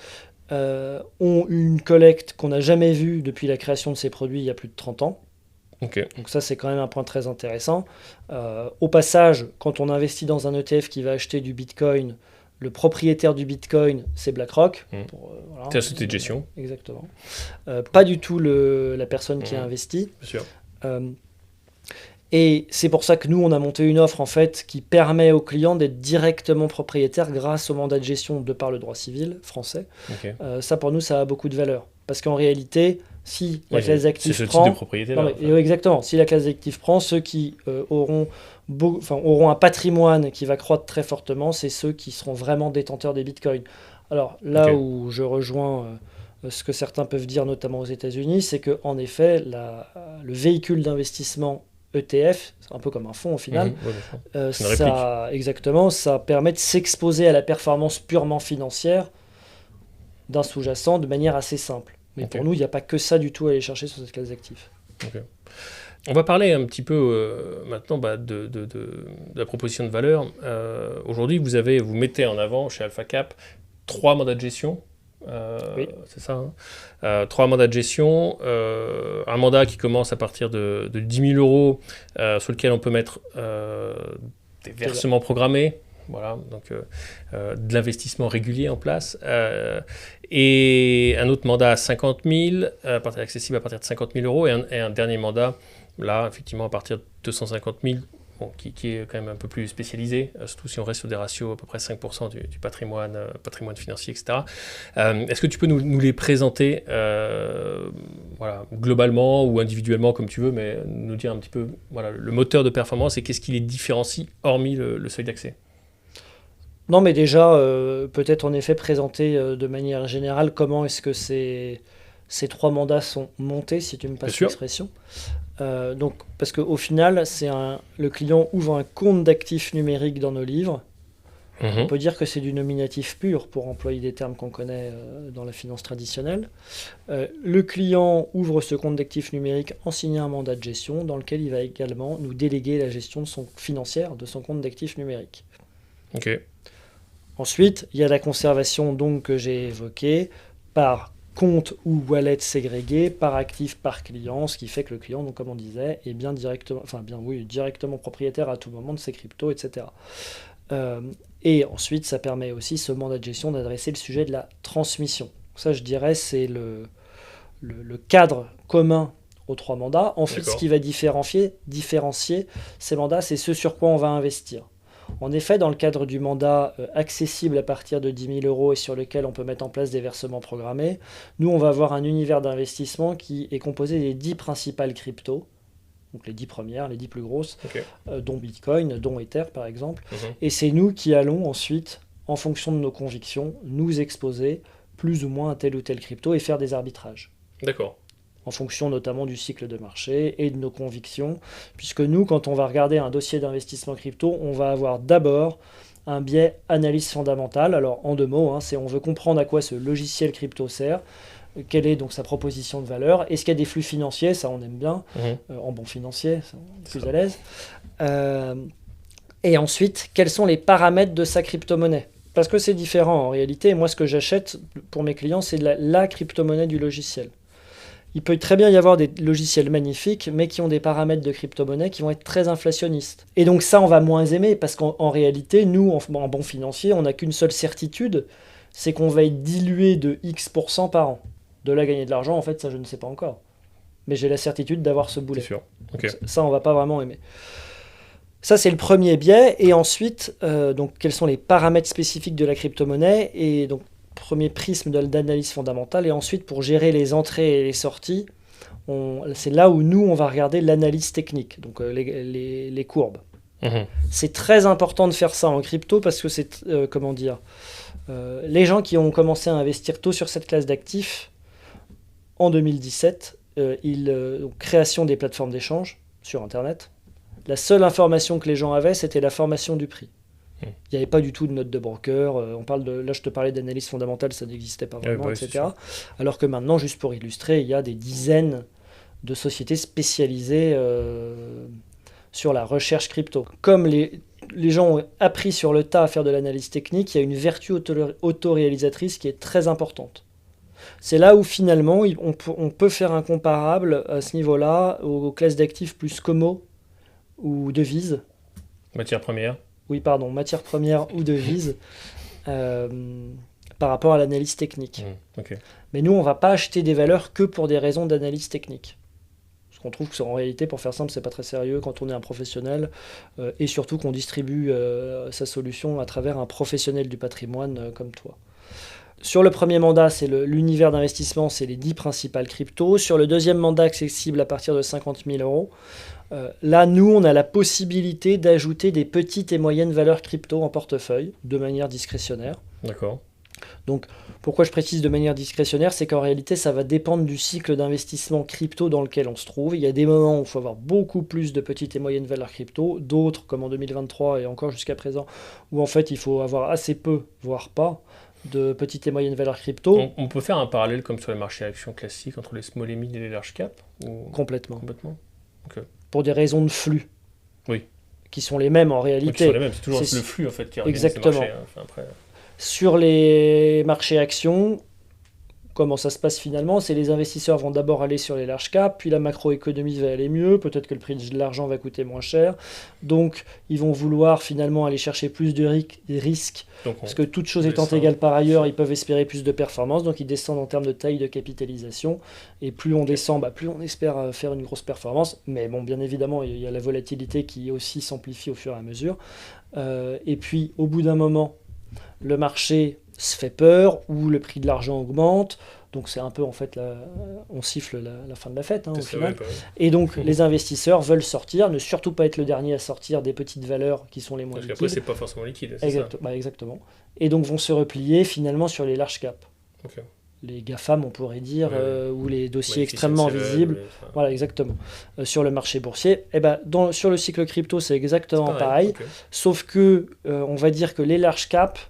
B: ont une collecte qu'on n'a jamais vue depuis la création de ces produits il y a plus de 30 ans.
A: Okay.
B: Donc ça, c'est quand même un point très intéressant. Au passage, quand on investit dans un ETF qui va acheter du Bitcoin, le propriétaire du Bitcoin, c'est BlackRock.
A: C'est la société de gestion.
B: Exactement. Pas du tout la personne qui a investi.
A: Bien sûr.
B: Et c'est pour ça que nous, on a monté une offre en fait qui permet aux clients d'être directement propriétaires grâce au mandat de gestion de par le droit civil français. Okay. Ça, pour nous, ça a beaucoup de valeur. Parce qu'en réalité, si la classe d'actifs prend...
A: C'est ce type de propriété-là.
B: Exactement. Si la classe d'actifs prend, ceux qui auront un patrimoine qui va croître très fortement, c'est ceux qui seront vraiment détenteurs des bitcoins. Alors là où je rejoins... ce que certains peuvent dire, notamment aux États-Unis, c'est qu'en effet, le véhicule d'investissement ETF, c'est un peu comme un fonds au final, ça permet de s'exposer à la performance purement financière d'un sous-jacent de manière assez simple. Mais pour nous, il n'y a pas que ça du tout à aller chercher sur cette classe d'actifs.
A: On va parler un petit peu maintenant de la proposition de valeur. Aujourd'hui, vous mettez en avant chez AlphaCap 3 mandats de gestion. C'est ça, hein. 3 mandats de gestion, un mandat qui commence à partir de 10 000 euros, sur lequel on peut mettre des versements programmés, voilà, donc de l'investissement régulier en place, et un autre mandat à 50 000, accessible à partir de 50 000 euros, et un dernier mandat, là, effectivement, à partir de 250 000. Qui est quand même un peu plus spécialisé, surtout si on reste sur des ratios à peu près 5% du patrimoine financier, etc. Est-ce que tu peux nous les présenter globalement ou individuellement, comme tu veux, mais nous dire un petit peu le moteur de performance et qu'est-ce qui les différencie, hormis le seuil d'accès?
B: Non, mais déjà, peut-être en effet présenter de manière générale comment est-ce que ces 3 mandats sont montés, si tu me passes l'expression. Donc, parce qu'au final, le client ouvre un compte d'actifs numériques dans nos livres. On peut dire que c'est du nominatif pur, pour employer des termes qu'on connaît dans la finance traditionnelle. Le client ouvre ce compte d'actifs numériques en signant un mandat de gestion dans lequel il va également nous déléguer la gestion financière de son compte d'actifs numériques.
A: Okay.
B: Ensuite, il y a la conservation donc, que j'ai évoquée par comptes ou wallets ségrégés par actif, par client, ce qui fait que le client, donc, comme on disait, est bien directement propriétaire à tout moment de ses cryptos, etc. Et ensuite, ça permet aussi, ce mandat de gestion, d'adresser le sujet de la transmission. Ça, je dirais, c'est le cadre commun aux 3 mandats. Ensuite, ce qui va différencier ces mandats, c'est ce sur quoi on va investir. En effet, dans le cadre du mandat accessible à partir de 10 000 euros et sur lequel on peut mettre en place des versements programmés, nous, on va avoir un univers d'investissement qui est composé des 10 principales cryptos, donc les 10 premières, les 10 plus grosses, dont Bitcoin, dont Ether par exemple. Et c'est nous qui allons ensuite, en fonction de nos convictions, nous exposer plus ou moins à tel ou tel crypto et faire des arbitrages.
A: D'accord.
B: En fonction notamment du cycle de marché et de nos convictions, puisque nous, quand on va regarder un dossier d'investissement crypto, on va avoir d'abord un biais analyse fondamentale. Alors en 2 mots, c'est on veut comprendre à quoi ce logiciel crypto sert, quelle est donc sa proposition de valeur, est-ce qu'il y a des flux financiers, ça on aime bien, en bon financier, ça, on est plus à l'aise. Et ensuite, quels sont les paramètres de sa crypto-monnaie ? Parce que c'est différent en réalité. Moi, ce que j'achète pour mes clients, c'est la crypto-monnaie du logiciel. Il peut très bien y avoir des logiciels magnifiques, mais qui ont des paramètres de crypto-monnaie qui vont être très inflationnistes. Et donc ça, on va moins aimer, parce qu'en réalité, nous, en bon financier, on n'a qu'une seule certitude, c'est qu'on va être dilué de X% par an. De là, gagner de l'argent, en fait, ça, je ne sais pas encore. Mais j'ai la certitude d'avoir ce boulet.
A: C'est sûr. Okay.
B: Ça, on ne va pas vraiment aimer. Ça, c'est le premier biais. Et ensuite, donc, quels sont les paramètres spécifiques de la crypto-monnaie ? Et donc, premier prisme d'analyse fondamentale. Et ensuite, pour gérer les entrées et les sorties, c'est là où nous, on va regarder l'analyse technique, donc les courbes. C'est très important de faire ça en crypto parce que c'est, les gens qui ont commencé à investir tôt sur cette classe d'actifs, en 2017, création des plateformes d'échange sur Internet, la seule information que les gens avaient, c'était la formation du prix. Il n'y avait pas du tout de note de broker. Là, je te parlais d'analyse fondamentale, ça n'existait pas vraiment, etc. Alors que maintenant, juste pour illustrer, il y a des dizaines de sociétés spécialisées sur la recherche crypto. Comme les gens ont appris sur le tas à faire de l'analyse technique, il y a une vertu autoréalisatrice qui est très importante. C'est là où finalement, on peut faire un comparable à ce niveau-là aux classes d'actifs plus Como ou devises.
A: Matière première.
B: Oui, pardon, matière première ou devise par rapport à l'analyse technique. Mais nous, on ne va pas acheter des valeurs que pour des raisons d'analyse technique. Parce qu'on trouve qu'en réalité, pour faire simple, c'est pas très sérieux quand on est un professionnel et surtout qu'on distribue sa solution à travers un professionnel du patrimoine comme toi. Sur le premier mandat, c'est l'univers d'investissement, c'est les 10 principales cryptos. Sur le deuxième mandat, accessible à partir de 50 000 euros, là, nous, on a la possibilité d'ajouter des petites et moyennes valeurs crypto en portefeuille, de manière discrétionnaire.
A: D'accord.
B: Donc, pourquoi je précise de manière discrétionnaire, c'est qu'en réalité, ça va dépendre du cycle d'investissement crypto dans lequel on se trouve. Il y a des moments où il faut avoir beaucoup plus de petites et moyennes valeurs crypto, d'autres, comme en 2023 et encore jusqu'à présent, où en fait, il faut avoir assez peu, voire pas, de petites et moyennes valeurs crypto.
A: On peut faire un parallèle comme sur les marchés actions classiques entre les small et mid et les large cap ou...
B: Complètement.
A: Okay.
B: Pour des raisons de flux.
A: Oui.
B: Qui sont les mêmes en réalité.
A: Oui, qui sont les mêmes. C'est toujours le flux en fait qui organise
B: exactement.
A: Les marchés. Enfin, après...
B: Sur les marchés actions, comment ça se passe finalement ? C'est les investisseurs vont d'abord aller sur les large caps, puis la macroéconomie va aller mieux, peut-être que le prix de l'argent va coûter moins cher, donc ils vont vouloir finalement aller chercher plus de risques, parce que toutes choses étant égales par ailleurs, ils peuvent espérer plus de performance, donc ils descendent en termes de taille de capitalisation, et plus on descend, plus on espère faire une grosse performance, mais bon, bien évidemment, il y a la volatilité qui aussi s'amplifie au fur et à mesure, et puis au bout d'un moment, le marché se fait peur ou le prix de l'argent augmente, donc c'est un peu en fait on siffle la fin de la fête au final. Et donc les investisseurs veulent sortir, ne surtout pas être le dernier à sortir des petites valeurs qui sont les moins liquides.
A: Parce qu'après c'est pas forcément liquide, c'est ça.
B: Exactement. Et donc vont se replier finalement sur les large caps. Les GAFAM on pourrait dire, ou les dossiers extrêmement visibles. Voilà, exactement. Sur le marché boursier, sur le cycle crypto c'est exactement pareil. Sauf que on va dire que les large caps,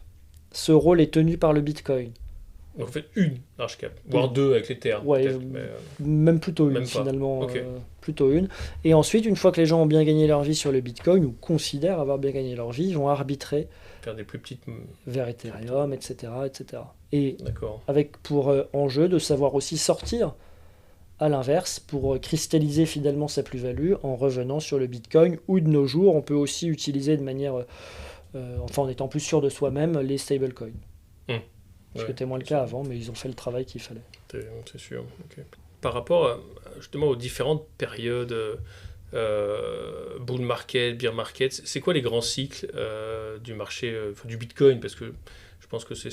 B: ce rôle est tenu par le Bitcoin.
A: Donc en fait, une large cap, voire deux avec l'Ether.
B: Ouais,
A: peut-être, mais,
B: même plutôt une
A: même pas.
B: finalement,
A: Ok.
B: plutôt une. Et ensuite, une fois que les gens ont bien gagné leur vie sur le Bitcoin, ou considèrent avoir bien gagné leur vie, ils vont arbitrer
A: Faire des plus petites.
B: vers Ethereum, etc., etc. Et
A: D'accord.
B: avec pour enjeu de savoir aussi sortir à l'inverse pour cristalliser finalement sa plus-value en revenant sur le Bitcoin, ou de nos jours, on peut aussi utiliser de manière, enfin en étant plus sûr de soi-même, les stablecoins. Ce qui
A: Ouais,
B: était moins le
A: c'est
B: cas
A: sûr.
B: avant, mais ils ont fait le travail qu'il fallait.
A: C'est sûr. Ok. Par rapport justement aux différentes périodes, bull market, bear market, c'est quoi les grands cycles du marché, enfin, du Bitcoin? Parce que je pense que c'est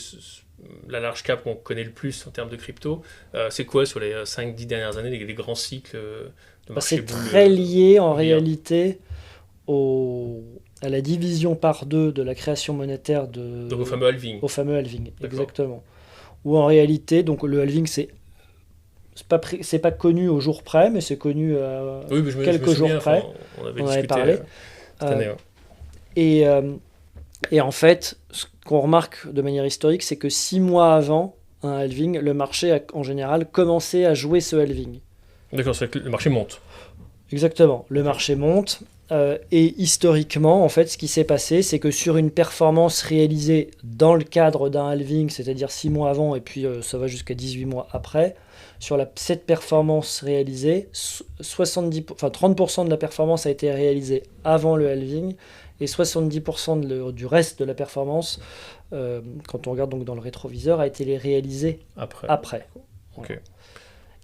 A: la large cap qu'on connaît le plus en termes de crypto. C'est quoi sur les 5-10 dernières années les grands cycles de
B: Bah,
A: marché
B: c'est
A: bull
B: très lié en
A: bear?
B: réalité à la division par deux de la création monétaire
A: Donc au fameux halving.
B: au fameux halving,
A: D'accord.
B: exactement. Où en réalité, donc le halving, c'est pas connu au jour près, mais c'est connu à
A: Oui, mais je me
B: quelques jours
A: souviens, enfin,
B: près.
A: on avait
B: On en avait
A: discuté
B: parlé.
A: cette
B: Euh,
A: année. Ouais.
B: et, euh, et en fait, ce qu'on remarque de manière historique, c'est que 6 mois avant un halving, le marché a en général commencé à jouer ce halving.
A: D'accord, c'est que le marché monte.
B: Exactement. Le
A: Ok.
B: marché monte. Et historiquement, en fait, ce qui s'est passé, c'est que sur une performance réalisée dans le cadre d'un halving, c'est-à-dire 6 mois avant, et puis ça va jusqu'à 18 mois après, sur cette performance réalisée, 30% de la performance a été réalisée avant le halving, et 70% du reste de la performance, quand on regarde donc dans le rétroviseur, a été réalisée
A: Après.
B: après.
A: Ok.
B: Voilà.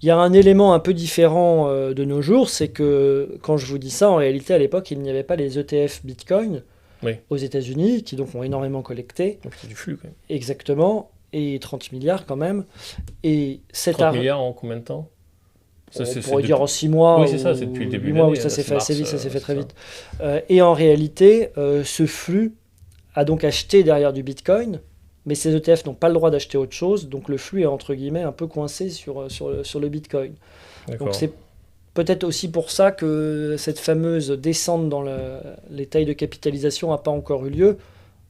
B: Il y a un élément un peu différent de nos jours, c'est que quand je vous dis ça, en réalité, à l'époque, il n'y avait pas les ETF Bitcoin
A: Oui.
B: aux États-Unis, qui donc ont énormément collecté,
A: Donc c'est du flux quand même.
B: exactement, et 30 milliards quand même. Et
A: 30 milliards en combien de temps? Ça,
B: on
A: c'est
B: pourrait dire
A: depuis...
B: en 6 mois
A: Oui, c'est ça, c'est
B: ou
A: depuis le début
B: 8
A: de
B: mois, oui,
A: l'année,
B: ça s'est
A: 9
B: fait assez
A: mars,
B: vite, ça s'est fait
A: c'est
B: très
A: ça.
B: vite. Et en réalité, ce flux a donc acheté derrière du Bitcoin, mais ces ETF n'ont pas le droit d'acheter autre chose, donc le flux est entre guillemets un peu coincé sur le Bitcoin. Donc
A: D'accord.
B: c'est peut-être aussi pour ça que cette fameuse descente dans les tailles de capitalisation n'a pas encore eu lieu,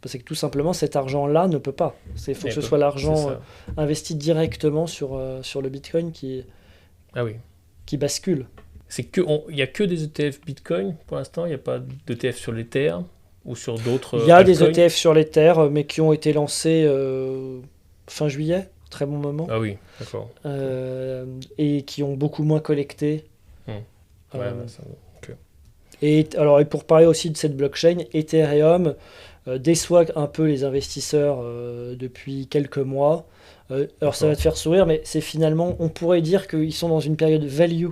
B: parce que tout simplement cet argent-là ne peut pas. Il faut que ce soit
A: C'est
B: l'argent
A: ça.
B: investi directement sur le Bitcoin
A: Ah oui.
B: qui bascule.
A: Il y a que des ETF Bitcoin pour l'instant, il n'y a pas d'ETF sur l'Ether ou sur d'autres
B: Il y a des
A: altcoins.
B: ETF sur les terres, mais qui ont été lancés fin juillet, très bon moment,
A: Ah oui, d'accord.
B: et qui ont beaucoup moins collecté.
A: Hmm. Ouais,
B: Euh,
A: ouais, ça... ok.
B: et pour parler aussi de cette blockchain, Ethereum déçoit un peu les investisseurs depuis quelques mois. Alors ça va
A: D'accord.
B: te faire sourire, mais c'est finalement, on pourrait dire qu'ils sont dans une période value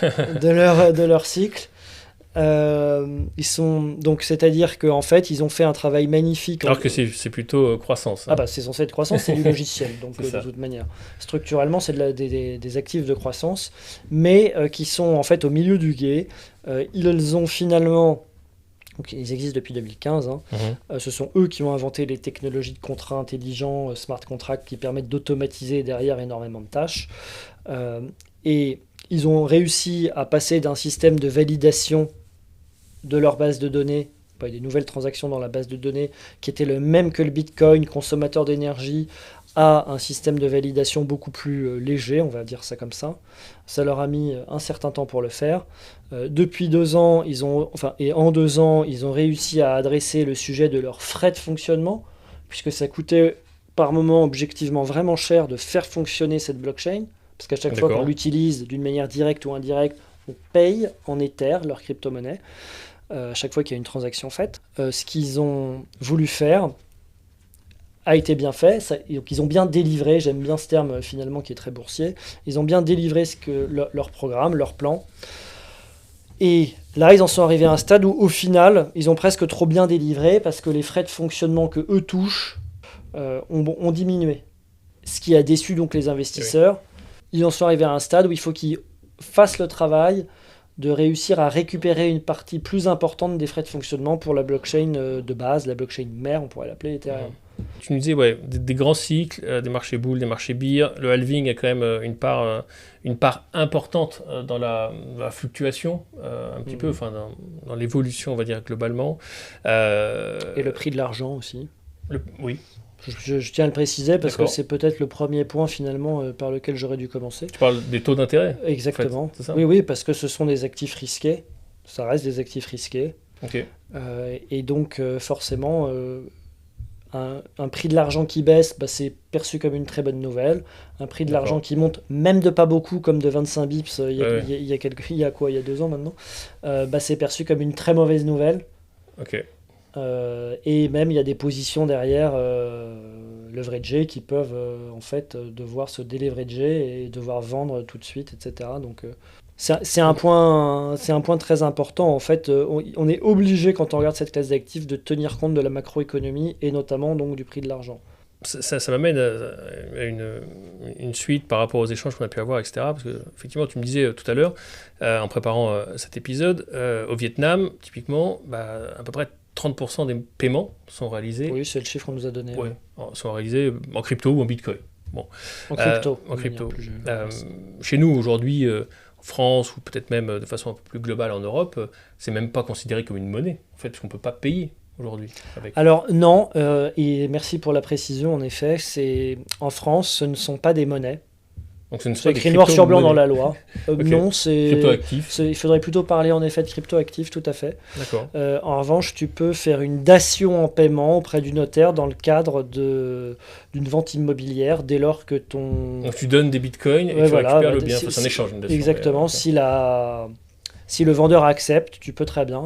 B: de leur cycle. Donc c'est-à-dire qu'en fait, ils ont fait un travail magnifique.
A: Alors que c'est plutôt croissance.
B: Ah
A: Hein.
B: bah c'est censé être croissance, c'est du logiciel, donc
A: C'est
B: de
A: ça.
B: toute manière. Structurellement, c'est des actifs de croissance, mais qui sont en fait au milieu du gué. Ils ont finalement, donc ils existent depuis 2015, hein.
A: Mhm.
B: Ce sont eux qui ont inventé les technologies de contrats intelligents, smart contracts, qui permettent d'automatiser derrière énormément de tâches. Euh, et ils ont réussi à passer d'un système de validation de leur base de données, pas des nouvelles transactions dans la base de données, qui était le même que le Bitcoin, consommateur d'énergie, à un système de validation beaucoup plus léger, on va dire ça comme ça. Ça leur a mis un certain temps pour le faire. Depuis 2 ans, et en 2 ans, ils ont réussi à adresser le sujet de leurs frais de fonctionnement, puisque ça coûtait par moment objectivement vraiment cher de faire fonctionner cette blockchain, parce qu'à chaque fois qu'on
A: D'accord.
B: l'utilise d'une manière directe ou indirecte, on paye en Ether, leur crypto-monnaie, à chaque fois qu'il y a une transaction faite. Ce qu'ils ont voulu faire a été bien fait. Donc ils ont bien délivré, j'aime bien ce terme finalement qui est très boursier, ils ont bien délivré leur programme, leur plan. Et là, ils en sont arrivés à un stade où, au final, ils ont presque trop bien délivré parce que les frais de fonctionnement que eux touchent ont diminué. Ce qui a déçu donc les investisseurs. Ils en sont arrivés à un stade où il faut qu'ils fassent le travail de réussir à récupérer une partie plus importante des frais de fonctionnement pour la blockchain de base, la blockchain mère, on pourrait l'appeler Ethereum.
A: Tu nous disais, ouais, des grands cycles, des marchés bulles, des marchés bear. Le halving a quand même une part importante dans la fluctuation, un petit peu, enfin dans l'évolution, on va dire, globalement.
B: Et le prix de l'argent aussi.
A: Oui,
B: Je tiens à le préciser parce que
A: d'accord.
B: c'est peut-être le premier point finalement par lequel j'aurais dû commencer.
A: Tu parles des taux d'intérêt, en fait,
B: Exactement.
A: c'est ça?
B: Oui, oui, parce que ce sont des actifs risqués. Ça reste des actifs risqués.
A: Ok.
B: Et donc forcément, un prix de l'argent qui baisse, bah, c'est perçu comme une très bonne nouvelle. Un prix de l'argent
A: D'accord.
B: qui monte, même de pas beaucoup, comme de 25 bips
A: Ouais,
B: il y a quoi, il y a 2 ans maintenant, bah, c'est perçu comme une très mauvaise nouvelle.
A: ok.
B: Et même il y a des positions derrière leveragées qui peuvent en fait devoir se déleverager et devoir vendre tout de suite, etc. Donc c'est un point très important. En fait, on est obligé quand on regarde cette classe d'actifs de tenir compte de la macroéconomie et notamment donc du prix de l'argent.
A: Ça m'amène à une suite par rapport aux échanges qu'on a pu avoir, etc. Parce que, effectivement, tu me disais tout à l'heure, en préparant cet épisode, au Vietnam, typiquement, bah, à peu près 30% des paiements sont réalisés,
B: Oui, c'est le chiffre qu'on nous a donné.
A: ouais, sont réalisés en crypto ou en bitcoin. Bon,
B: En crypto,
A: en
B: de manière
A: crypto.
B: plus
A: Euh,
B: vaste.
A: Chez nous, aujourd'hui, en France, ou peut-être même de façon un peu plus globale en Europe, c'est même pas considéré comme une monnaie, en fait, parce qu'on peut pas payer aujourd'hui avec.
B: Alors non, et merci pour la précision, en effet, en France, ce ne sont pas des monnaies.
A: Donc ce ne sont
B: C'est
A: pas des
B: écrit noir sur blanc dans
A: crypto-monnaies.
B: la loi.
A: Ok.
B: Non,
A: Crypto-actifs,
B: il faudrait plutôt parler en effet de crypto-actifs, tout à fait.
A: d'accord.
B: En revanche, tu peux faire une dation en paiement auprès du notaire dans le cadre d'une vente immobilière dès lors que ton...
A: Donc tu donnes des bitcoins et
B: Ouais,
A: tu
B: voilà,
A: récupères
B: bah,
A: le bien. Enfin, c'est un échange, une dation.
B: exactement.
A: Ok.
B: Si le vendeur accepte, tu peux très bien,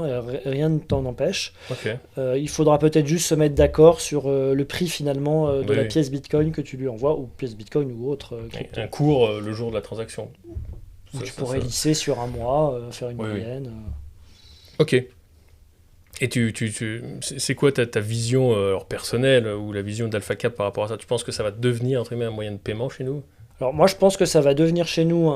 B: rien ne t'en empêche.
A: Ok.
B: Il faudra peut-être juste se mettre d'accord sur le prix finalement de
A: Oui,
B: la
A: oui.
B: pièce Bitcoin que tu lui envoies, ou pièce Bitcoin ou autre crypto.
A: Un cours le jour de la transaction.
B: Ou
A: Ça,
B: tu
A: ça,
B: pourrais
A: ça.
B: lisser sur un mois, faire une
A: Oui, oui.
B: moyenne.
A: Ok. Et c'est quoi ta vision alors personnelle ou la vision d'Alpha Cap par rapport à ça? Tu penses que ça va devenir entre guillemets un moyen de paiement chez nous?
B: Alors moi je pense que ça va devenir chez nous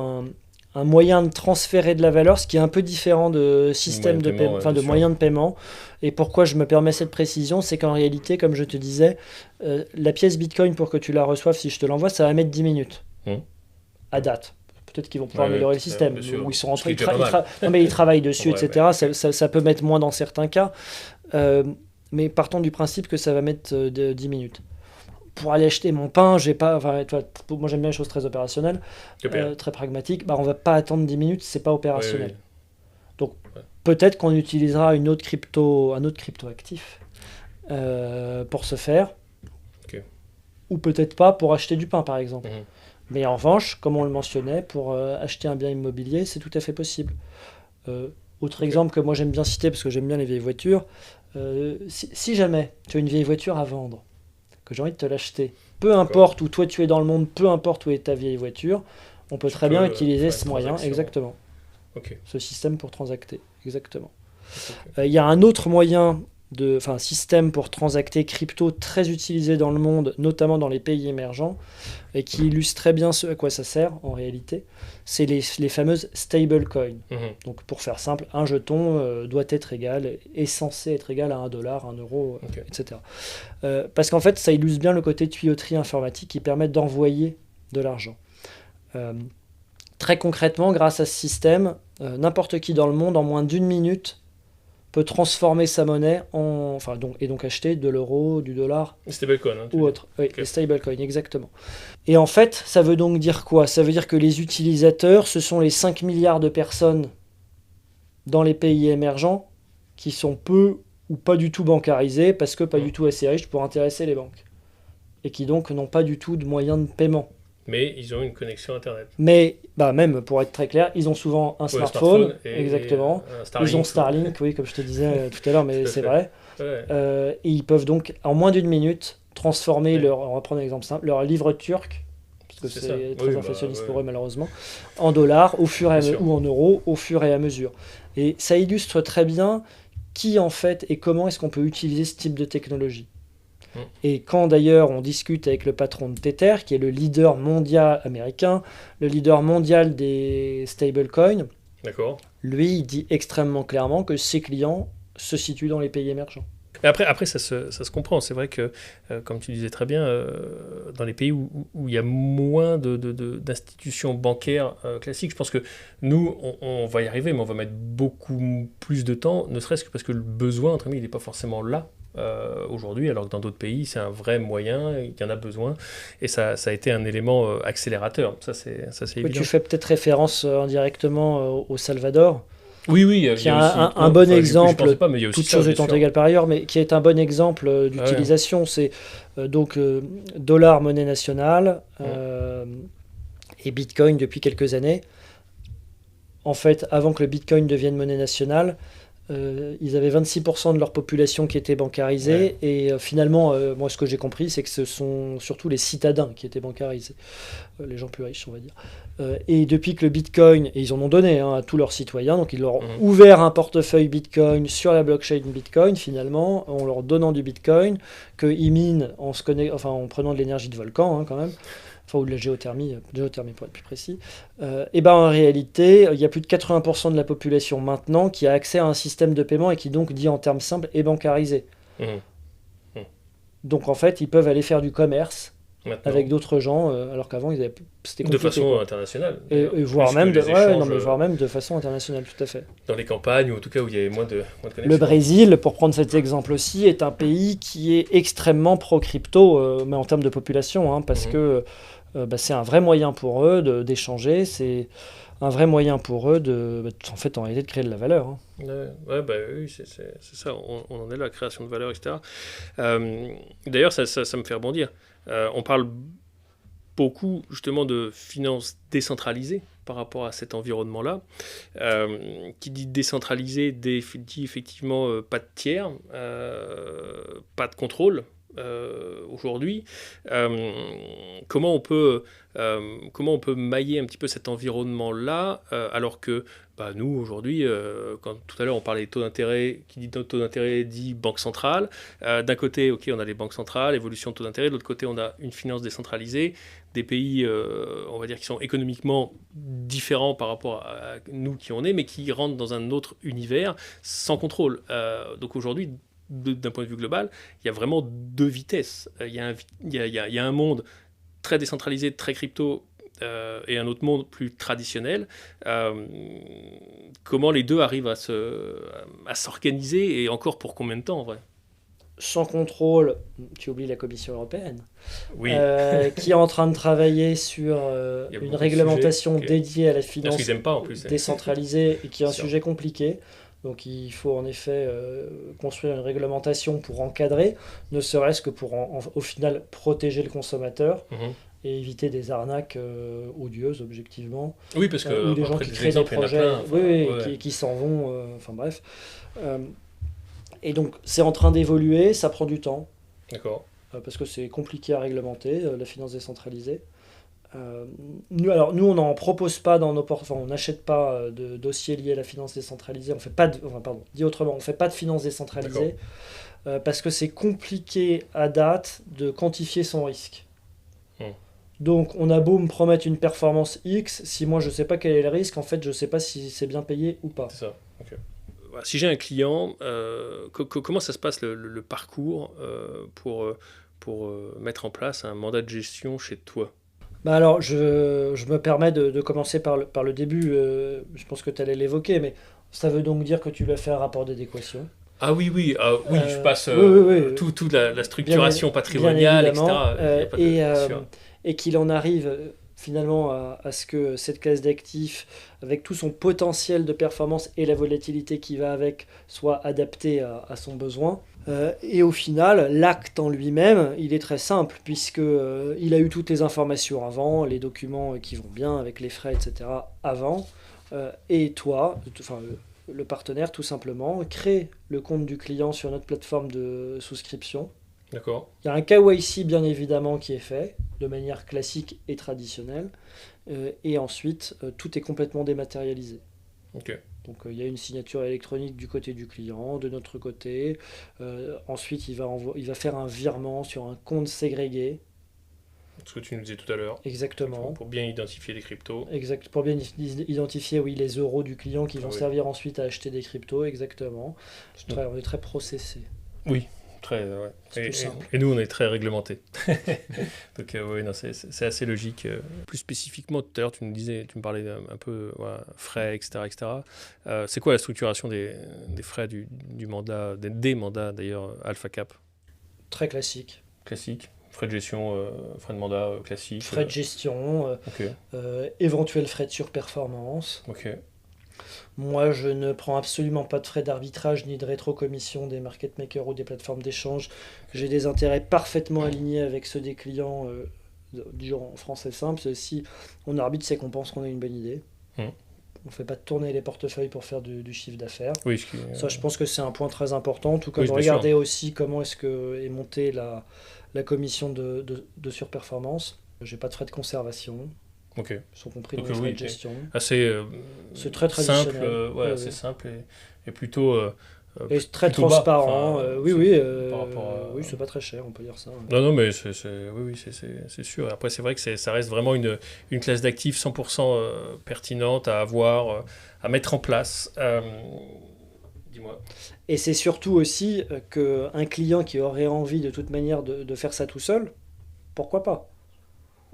B: un moyen de transférer de la valeur, ce qui est un peu différent de
A: Moyen
B: système
A: de
B: de
A: paiement,
B: paiement,
A: ouais,
B: enfin
A: bien
B: de
A: sûr.
B: moyen de paiement. Et pourquoi je me permets cette précision, c'est qu'en réalité, comme je te disais, la pièce Bitcoin pour que tu la reçoives, si je te l'envoie, ça va mettre 10 minutes
A: Hum.
B: à date. Peut-être qu'ils vont pouvoir
A: Ouais, ouais,
B: améliorer le
A: peut-être,
B: système,
A: bien sûr.
B: où ils sont
A: Ce qui
B: rentrés,
A: est déjà pas mal.
B: non, mais ils travaillent dessus,
A: En vrai,
B: etc.
A: mais ok.
B: Ça peut mettre moins dans certains cas, Euh, mais partons du principe que ça va mettre 10 minutes. Pour aller acheter mon pain, j'ai pas, enfin, tu vois, moi j'aime bien les choses très opérationnelles,
A: Super.
B: très pragmatiques. Bah, on va pas attendre 10 minutes, c'est pas
A: Oui,
B: opérationnel.
A: oui.
B: Donc
A: Ouais.
B: peut-être qu'on utilisera un autre crypto actif pour ce faire,
A: Ok.
B: ou peut-être pas pour acheter du pain par exemple.
A: Mhm.
B: Mais en revanche, comme on le mentionnait, pour acheter un bien immobilier, c'est tout à fait possible. Autre
A: Ok.
B: exemple que moi j'aime bien citer parce que j'aime bien les vieilles voitures, si jamais tu as une vieille voiture à vendre, que j'ai envie de te l'acheter, peu
A: D'accord.
B: importe où toi tu es dans le monde, peu importe où est ta vieille voiture, on peut
A: Tu
B: très
A: peux
B: bien utiliser
A: faire une
B: ce moyen,
A: transaction.
B: exactement,
A: Ok.
B: ce système pour transacter, exactement.
A: Ok, ok.
B: Il y a un autre moyen enfin, système pour transacter crypto très utilisé dans le monde, notamment dans les pays émergents, et qui illustre très bien ce à quoi ça sert en réalité, c'est les fameuses stablecoins.
A: Mhm.
B: Donc pour faire simple, un jeton doit être égal, est censé être égal à $1, 1 euro,
A: Ok.
B: etc. Parce qu'en fait, ça illustre bien le côté tuyauterie informatique qui permet d'envoyer de l'argent. Euh, Très concrètement, grâce à ce système, n'importe qui dans le monde, en moins d'une minute, peut transformer sa monnaie et donc acheter de l'euro, du dollar
A: Stablecoin, hein, tu
B: ou
A: veux dire.
B: autre. Oui,
A: Ok.
B: les stablecoins, exactement. Et en fait, ça veut donc dire quoi? Ça veut dire que les utilisateurs, ce sont les 5 milliards de personnes dans les pays émergents qui sont peu ou pas du tout bancarisés parce que pas
A: Mhm.
B: du tout assez riches pour intéresser les banques. Et qui donc n'ont pas du tout de moyens de paiement.
A: Mais ils ont une connexion Internet.
B: Mais bah, même pour être très clair, ils ont souvent un
A: Ouais,
B: smartphone,
A: et
B: exactement.
A: un Starlink.
B: Ils ont Starlink, oui, comme je te disais tout à l'heure, mais
A: Tout à
B: c'est
A: fait.
B: vrai.
A: Ouais.
B: Et ils peuvent donc, en moins d'une minute, transformer
A: Ouais.
B: on va prendre un exemple simple, leur livre turc, parce que
A: C'est ça.
B: c'est très
A: Oui, bah,
B: inflationniste
A: ouais.
B: pour eux malheureusement, en dollars
A: Bien sûr.
B: ou en euros au fur et à mesure. Et ça illustre très bien qui en fait et comment est-ce qu'on peut utiliser ce type de technologie.
A: Mm.
B: Et quand d'ailleurs on discute avec le patron de Tether, qui est le leader mondial américain, le leader mondial des stablecoins,
A: D'accord.
B: lui il dit extrêmement clairement que ses clients se situent dans les pays émergents.
A: Et après ça se comprend. C'est vrai que, comme tu disais très bien, dans les pays où il y a moins d'institutions bancaires classiques, je pense que nous, on va y arriver, mais on va mettre beaucoup plus de temps, ne serait-ce que parce que le besoin, entre guillemets, il n'est pas forcément là aujourd'hui, alors que dans d'autres pays, c'est un vrai moyen, il y en a besoin, et ça a été un élément accélérateur. Ça, c'est
B: Oui,
A: évident.
B: tu fais peut-être référence indirectement au Salvador,
A: Oui, oui, il
B: qui
A: y
B: est
A: a aussi.
B: un
A: Non,
B: bon
A: enfin, je
B: exemple,
A: pensais pas, mais il y a aussi
B: toute
A: ça,
B: chose
A: bien
B: étant
A: sûr.
B: égale par ailleurs, mais qui est un bon exemple
A: Ah ouais.
B: d'utilisation. C'est dollar, monnaie nationale, et Bitcoin depuis quelques années. En fait, avant que le Bitcoin devienne monnaie nationale, ils avaient 26% de leur population qui était bancarisée.
A: Ouais.
B: Et finalement, moi, ce que j'ai compris, c'est que ce sont surtout les citadins qui étaient bancarisés. Les gens plus riches, on va dire. Et depuis que le Bitcoin, et ils en ont donné à tous leurs citoyens, donc ils leur ont ouvert un portefeuille Bitcoin sur la blockchain Bitcoin, finalement, en leur donnant du Bitcoin, qu'ils minent en prenant de l'énergie de volcan, quand même, enfin, ou de la géothermie pour être plus précis. Et ben en réalité, il y a plus de 80% de la population maintenant qui a accès à un système de paiement et qui donc, dit en termes simples, est bancarisé. Donc en fait, ils peuvent aller faire du commerce
A: Maintenant.
B: avec d'autres gens, alors qu'avant c'était compliqué.
A: De façon internationale.
B: Et voire même voire même de façon internationale, tout à fait.
A: Dans les campagnes, ou en tout cas où il y avait moins de connexions.
B: Le Brésil, pour prendre cet exemple aussi, est un pays qui est extrêmement pro-crypto, mais en termes de population, parce que c'est un vrai moyen pour eux d'échanger, c'est un vrai moyen pour eux en fait, en réalité, de créer de la valeur.
A: Oui, c'est ça, on en est là, la création de valeur, etc. D'ailleurs, ça me fait rebondir. On parle beaucoup justement de finances décentralisées par rapport à cet environnement-là. Qui dit décentralisé dit effectivement pas de tiers, pas de contrôle. Aujourd'hui, comment on peut mailler un petit peu cet environnement-là, alors que nous, aujourd'hui, quand tout à l'heure on parlait des taux d'intérêt, qui dit taux d'intérêt dit banque centrale. D'un côté, on a les banques centrales, évolution de taux d'intérêt, de l'autre côté, on a une finance décentralisée, des pays, on va dire, qui sont économiquement différents par rapport à nous qui on est, mais qui rentrent dans un autre univers sans contrôle. Donc aujourd'hui, d'un point de vue global, il y a vraiment deux vitesses. Il y a un monde très décentralisé, très crypto, et un autre monde plus traditionnel. Comment les deux arrivent à s'organiser, et encore pour combien de temps en vrai?
B: Sans contrôle, tu oublies la Commission européenne,
A: oui.
B: Qui est en train de travailler sur une réglementation dédiée à la finance décentralisée, et qui est un sujet compliqué. Donc il faut en effet construire une réglementation pour encadrer, ne serait-ce que pour au final protéger le consommateur et éviter des arnaques odieuses objectivement.
A: Oui, parce que
B: ou des gens qui créent des projets qui s'en vont, enfin bref. Et donc c'est en train d'évoluer, ça prend du temps.
A: D'accord.
B: Parce que c'est compliqué à réglementer, la finance décentralisée. Nous, on n'en propose pas dans nos on n'achète pas de dossiers liés à la finance décentralisée. On fait pas dit autrement, on fait pas de finance décentralisée parce que c'est compliqué à date de quantifier son risque. Donc, on a beau me promettre une performance X, si moi je sais pas quel est le risque, en fait, je sais pas si c'est bien payé ou pas.
A: C'est ça. Okay. Si j'ai un client, comment ça se passe le parcours pour mettre en place un mandat de gestion chez toi?
B: Alors, je me permets de commencer par le début. Je pense que tu allais l'évoquer, mais ça veut donc dire que tu lui as fait un rapport d'adéquation.
A: Ah oui, je passe toute la structuration patrimoniale, etc.
B: Et qu'il en arrive finalement à ce que cette classe d'actifs, avec tout son potentiel de performance et la volatilité qui va avec, soit adaptée à son besoin. Et au final, l'acte en lui-même, il est très simple, puisqu'il a eu toutes les informations avant, les documents qui vont bien avec les frais, etc. avant. Et toi, le partenaire, tout simplement, crée le compte du client sur notre plateforme de souscription.
A: D'accord.
B: Il y a un KYC, bien évidemment, qui est fait, de manière classique et traditionnelle. Et ensuite, tout est complètement dématérialisé.
A: Ok.
B: Donc il y a une signature électronique du côté du client, de notre côté. Ensuite, il va faire un virement sur un compte ségrégué.
A: Ce que tu nous disais tout à l'heure.
B: Exactement.
A: Pour bien identifier les cryptos.
B: Exact. Pour bien identifier les euros du client qui vont servir ensuite à acheter des cryptos. Exactement. On est très processé.
A: Oui. Très, ouais.
B: C'est plus simple.
A: Et nous, on est très réglementés. Donc, oui, non, c'est assez logique. Plus spécifiquement, tout à l'heure, tu me parlais un peu voilà, frais, etc. etc. C'est quoi la structuration des frais du mandat, des mandats d'ailleurs, Alpha Cap?
B: Très classique.
A: Classique. Frais de gestion, frais de mandat classique.
B: Frais de gestion,
A: Ok.
B: éventuels frais de surperformance.
A: Ok.
B: Moi, je ne prends absolument pas de frais d'arbitrage ni de rétrocommission des market makers ou des plateformes d'échange. J'ai des intérêts parfaitement alignés avec ceux des clients. En français simple, si on arbitre, c'est qu'on pense qu'on a une bonne idée. On ne fait pas tourner les portefeuilles pour faire du chiffre d'affaires.
A: Oui,
B: ça, je pense que c'est un point très important. Tout comme
A: oui,
B: regarder aussi comment est montée la commission de surperformance. J'ai pas de frais de conservation.
A: Ok.
B: Ils sont compris dans les frais de gestion.
A: Assez
B: c'est très traditionnel.
A: Simple, assez simple et plutôt...
B: et très transparent. Oui, c'est pas très cher, on peut dire ça.
A: Non, mais c'est sûr. Et après, c'est vrai que ça reste vraiment une classe d'actifs 100% pertinente à avoir, à mettre en place. Dis-moi.
B: Et c'est surtout aussi qu'un client qui aurait envie de toute manière de faire ça tout seul, pourquoi pas?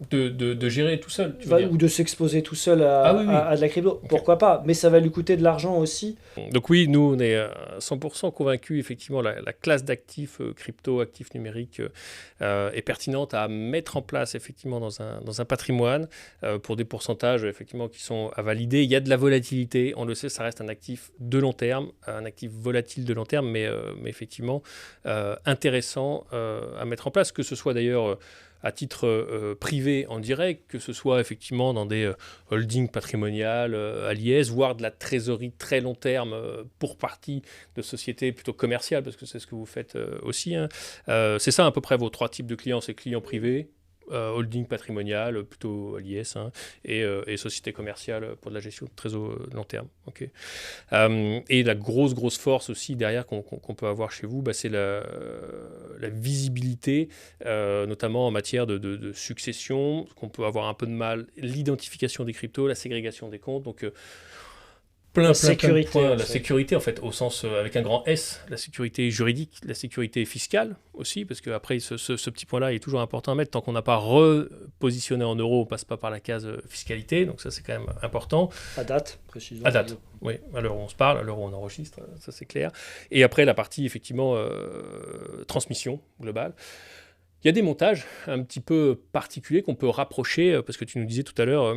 A: De gérer tout seul, tu veux dire.
B: Ou de s'exposer tout seul à de la crypto, okay. Pourquoi pas, mais ça va lui coûter de l'argent aussi.
A: Donc oui, nous on est 100% convaincus, effectivement, la classe d'actifs crypto, actifs numériques est pertinente à mettre en place effectivement dans un patrimoine pour des pourcentages effectivement qui sont à valider. Il y a de la volatilité, on le sait, ça reste un actif de long terme, un actif volatile de long terme, mais effectivement intéressant à mettre en place, que ce soit d'ailleurs à titre privé en direct, que ce soit effectivement dans des holdings patrimoniales à l'IS, voire de la trésorerie très long terme pour partie de sociétés plutôt commerciales, parce que c'est ce que vous faites aussi. Hein. C'est ça à peu près vos trois types de clients, c'est clients privés, holding patrimonial, plutôt à l'IS, hein, et société commerciale pour de la gestion de trésor long terme. Okay. Et la grosse force aussi derrière qu'on peut avoir chez vous, c'est la visibilité, notamment en matière de succession, qu'on peut avoir un peu de mal, l'identification des cryptos, la ségrégation des comptes, donc plein de points. La sécurité, en fait, au sens avec un grand S, la sécurité juridique, la sécurité fiscale aussi, parce qu'après, ce petit point-là est toujours important à mettre. Tant qu'on n'a pas repositionné en euros, on ne passe pas par la case fiscalité, donc ça, c'est quand même important.
B: À date, précisément.
A: À date, oui. À l'heure où on se parle, à l'heure où on enregistre, ça, c'est clair. Et après, la partie, effectivement, transmission globale. Il y a des montages un petit peu particuliers qu'on peut rapprocher, parce que tu nous disais tout à l'heure,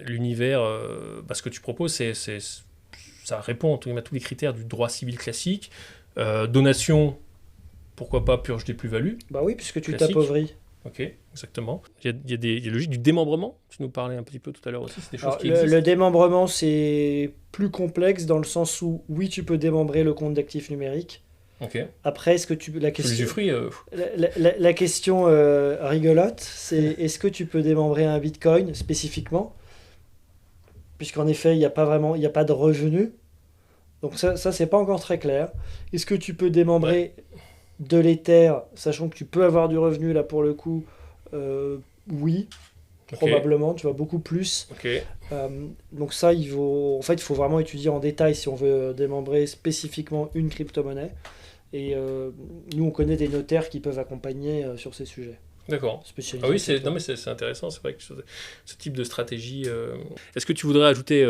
A: l'univers, ce que tu proposes, ça répond à tous les critères du droit civil classique. Donation, pourquoi pas purge des plus-values.
B: Bah oui, puisque tu t'appauvris.
A: Ok, exactement. Il y a des logiques du démembrement, tu nous parlais un petit peu tout à l'heure aussi, c'est des choses qui existent.
B: Le démembrement, c'est plus complexe dans le sens où, oui, tu peux démembrer le compte d'actifs numériques.
A: Okay.
B: Après, est-ce que la question rigolote, c'est est-ce que tu peux démembrer un bitcoin spécifiquement, puisqu'en effet il n'y a pas de revenus, donc ça c'est pas encore très clair. Est-ce que tu peux démembrer de l'Ether, sachant que tu peux avoir du revenu là pour le coup, oui, probablement, tu vois, beaucoup plus. Donc ça il faut vraiment étudier en détail si on veut démembrer spécifiquement une crypto-monnaie. Et nous, on connaît des notaires qui peuvent accompagner sur ces sujets.
A: D'accord. Ah oui, c'est intéressant. C'est vrai que ce type de stratégie... Est-ce que tu voudrais ajouter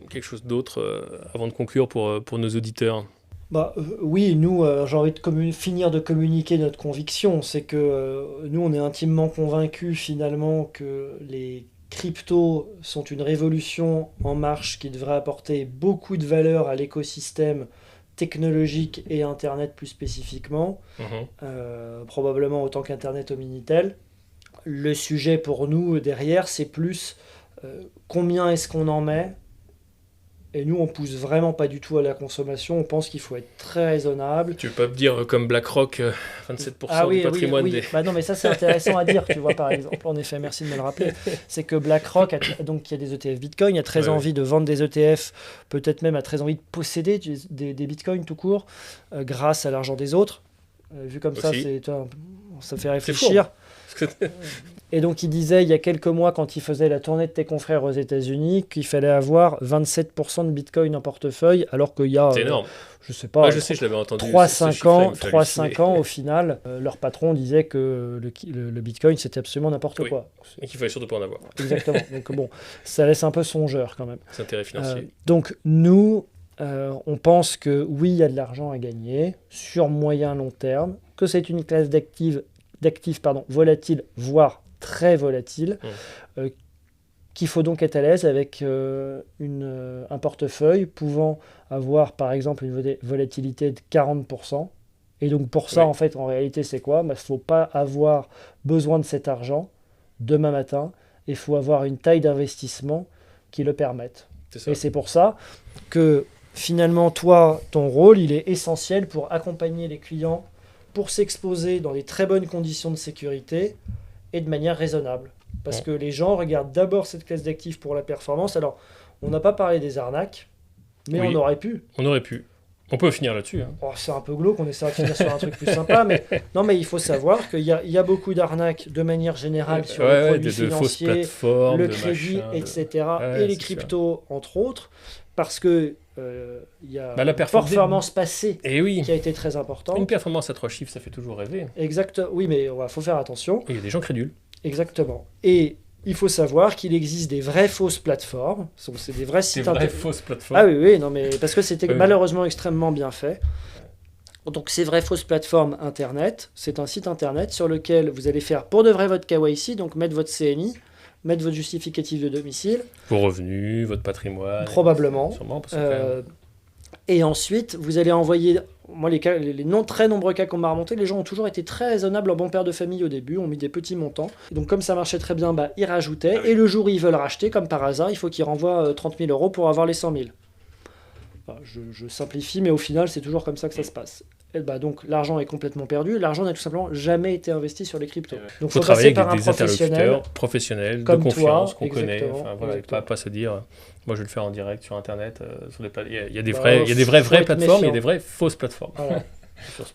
A: quelque chose d'autre avant de conclure pour nos auditeurs ?
B: Oui, nous, j'ai envie de finir de communiquer notre conviction. C'est que nous, on est intimement convaincus finalement que les cryptos sont une révolution en marche qui devrait apporter beaucoup de valeur à l'écosystème technologique et Internet plus spécifiquement, probablement autant qu'Internet au Minitel. Le sujet pour nous derrière, c'est plus combien est-ce qu'on en met, et nous on pousse vraiment pas du tout à la consommation, on pense qu'il faut être très raisonnable.
A: Tu veux pas me dire comme BlackRock, 27% du patrimoine des...
B: Non mais ça c'est intéressant à dire, tu vois, par exemple, en effet, merci de me le rappeler, c'est que BlackRock, donc il y a des ETF Bitcoin, il a très envie de vendre des ETF, peut-être même a très envie de posséder des Bitcoins tout court, grâce à l'argent des autres. Vu comme ça, ça fait réfléchir. Et donc, il disait il y a quelques mois, quand il faisait la tournée de tes confrères aux États-Unis, qu'il fallait avoir 27% de Bitcoin en portefeuille, alors qu'il y a,
A: C'est énorme.
B: je sais pas,
A: Je sais, je l'avais entendu.
B: 3-5 ans, 3-5 ans, au final, leur patron disait que le Bitcoin, c'était absolument n'importe quoi.
A: Et qu'il fallait surtout pas en avoir.
B: Exactement. Donc, bon, ça laisse un peu songeur quand même.
A: C'est intérêt financier.
B: Donc, nous, on pense que oui, il y a de l'argent à gagner sur moyen long terme, que c'est une classe d'actifs volatiles, voire très volatiles, qu'il faut donc être à l'aise avec un portefeuille pouvant avoir par exemple une volatilité de 40%. Et donc pour ça, en fait, en réalité, c'est quoi ? Il ne faut pas avoir besoin de cet argent demain matin, il faut avoir une taille d'investissement qui le permette. Et c'est pour ça que finalement, toi, ton rôle, il est essentiel pour accompagner les clients, pour s'exposer dans des très bonnes conditions de sécurité et de manière raisonnable. Parce que les gens regardent d'abord cette classe d'actifs pour la performance. Alors, on n'a pas parlé des arnaques, mais on aurait pu.
A: On aurait pu. On peut finir là-dessus. Hein.
B: Oh, c'est un peu glauque, on essaie de finir sur un truc plus sympa. Mais non, mais il faut savoir qu'il y a beaucoup d'arnaques de manière générale sur les produits financiers, le crédit, etc. Et les cryptos, entre autres. Parce que il y a
A: la
B: performance passée
A: qui
B: a été très importante.
A: Une performance à 3 chiffres, ça fait toujours rêver.
B: Exact. Oui, mais il faut faire attention.
A: Et il y a des gens crédules.
B: Exactement. Et il faut savoir qu'il existe des vraies fausses plateformes. C'est des vrais sites
A: internet. Des vraies fausses plateformes.
B: Ah oui, non, mais parce que c'était malheureusement extrêmement bien fait. Donc ces vraies fausses plateformes internet, c'est un site internet sur lequel vous allez faire pour de vrai votre KYC, donc mettre votre CNI, mettre votre justificatif de domicile.
A: Vos revenus, votre patrimoine.
B: Probablement.
A: Sûrement, parce que
B: et ensuite, vous allez envoyer... Moi, les très nombreux cas qu'on m'a remontés, les gens ont toujours été très raisonnables en bon père de famille au début, ont mis des petits montants. Et donc, comme ça marchait très bien, ils rajoutaient. Et le jour où ils veulent racheter, comme par hasard, il faut qu'ils renvoient 30 000 € pour avoir les 100 000. Enfin, je simplifie, mais au final, c'est toujours comme ça que ça se passe. Et donc, l'argent est complètement perdu. L'argent n'a tout simplement jamais été investi sur les cryptos. Donc,
A: il faut travailler avec des interlocuteurs professionnels, de confiance, qu'on connaît. Enfin, voilà, pas se dire... Moi, je vais le faire en direct sur Internet. Il y a des vraies plateformes, il y a des vraies fausses plateformes.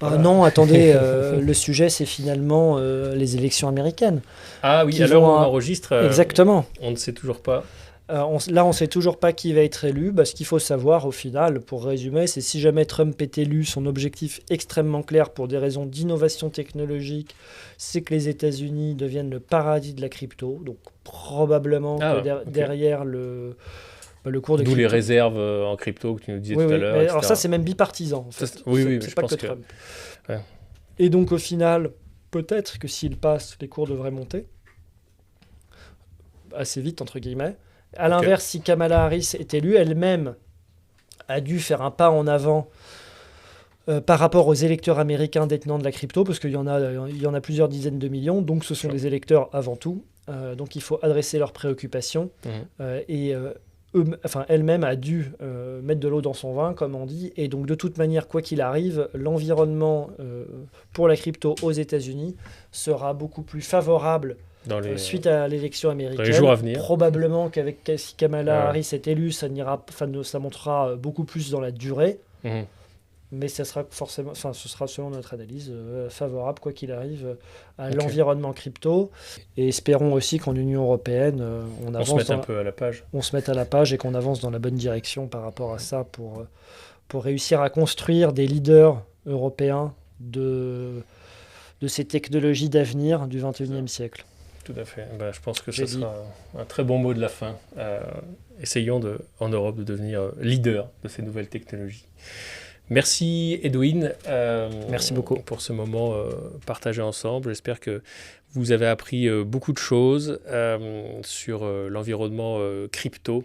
B: Voilà. Non, attendez, le sujet, c'est finalement les élections américaines.
A: Ah oui, alors on enregistre.
B: Exactement.
A: On ne sait toujours pas.
B: On ne sait toujours pas qui va être élu. Ce qu'il faut savoir, au final, pour résumer, c'est si jamais Trump est élu, son objectif extrêmement clair pour des raisons d'innovation technologique, c'est que les États-Unis deviennent le paradis de la crypto. Donc, probablement derrière le cours de
A: crypto. D'où les réserves en crypto que tu nous disais tout à l'heure.
B: Alors ça, c'est même bipartisan. En fait. C'est pas que Trump.
A: Ouais.
B: Et donc, au final, peut-être que s'il passe, les cours devraient monter. Assez vite, entre guillemets. À l'inverse, si Kamala Harris est élue, elle-même a dû faire un pas en avant par rapport aux électeurs américains détenant de la crypto, parce qu'il y en a plusieurs dizaines de millions, donc ce sont des électeurs avant tout. Donc il faut adresser leurs préoccupations. Elle-même a dû mettre de l'eau dans son vin, comme on dit, et donc de toute manière, quoi qu'il arrive, l'environnement pour la crypto aux États-Unis sera beaucoup plus favorable suite à l'élection américaine.
A: Dans les jours à venir.
B: Probablement si Kamala Harris est élue, ça montera beaucoup plus dans la durée. Mais ça sera ce sera selon notre analyse favorable, quoi qu'il arrive, à l'environnement crypto. Et espérons aussi qu'en Union européenne, on se mette un peu à la page. On se mette à la page et qu'on avance dans la bonne direction par rapport à ça pour réussir à construire des leaders européens de ces technologies d'avenir du XXIe siècle.
A: Tout à fait. Je pense que ce sera un très bon mot de la fin. Essayons en Europe de devenir leader de ces nouvelles technologies. Merci Edwin.
B: Merci beaucoup
A: pour ce moment partagé ensemble. J'espère que vous avez appris beaucoup de choses sur l'environnement crypto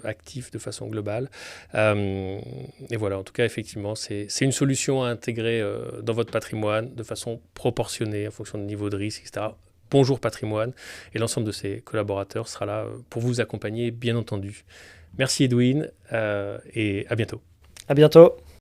A: actif de façon globale. Et voilà, en tout cas, effectivement, c'est une solution à intégrer dans votre patrimoine de façon proportionnée en fonction du niveau de risque, etc. Bonjour Patrimoine, et l'ensemble de ses collaborateurs sera là pour vous accompagner, bien entendu. Merci Edwin, et à bientôt.
B: À bientôt.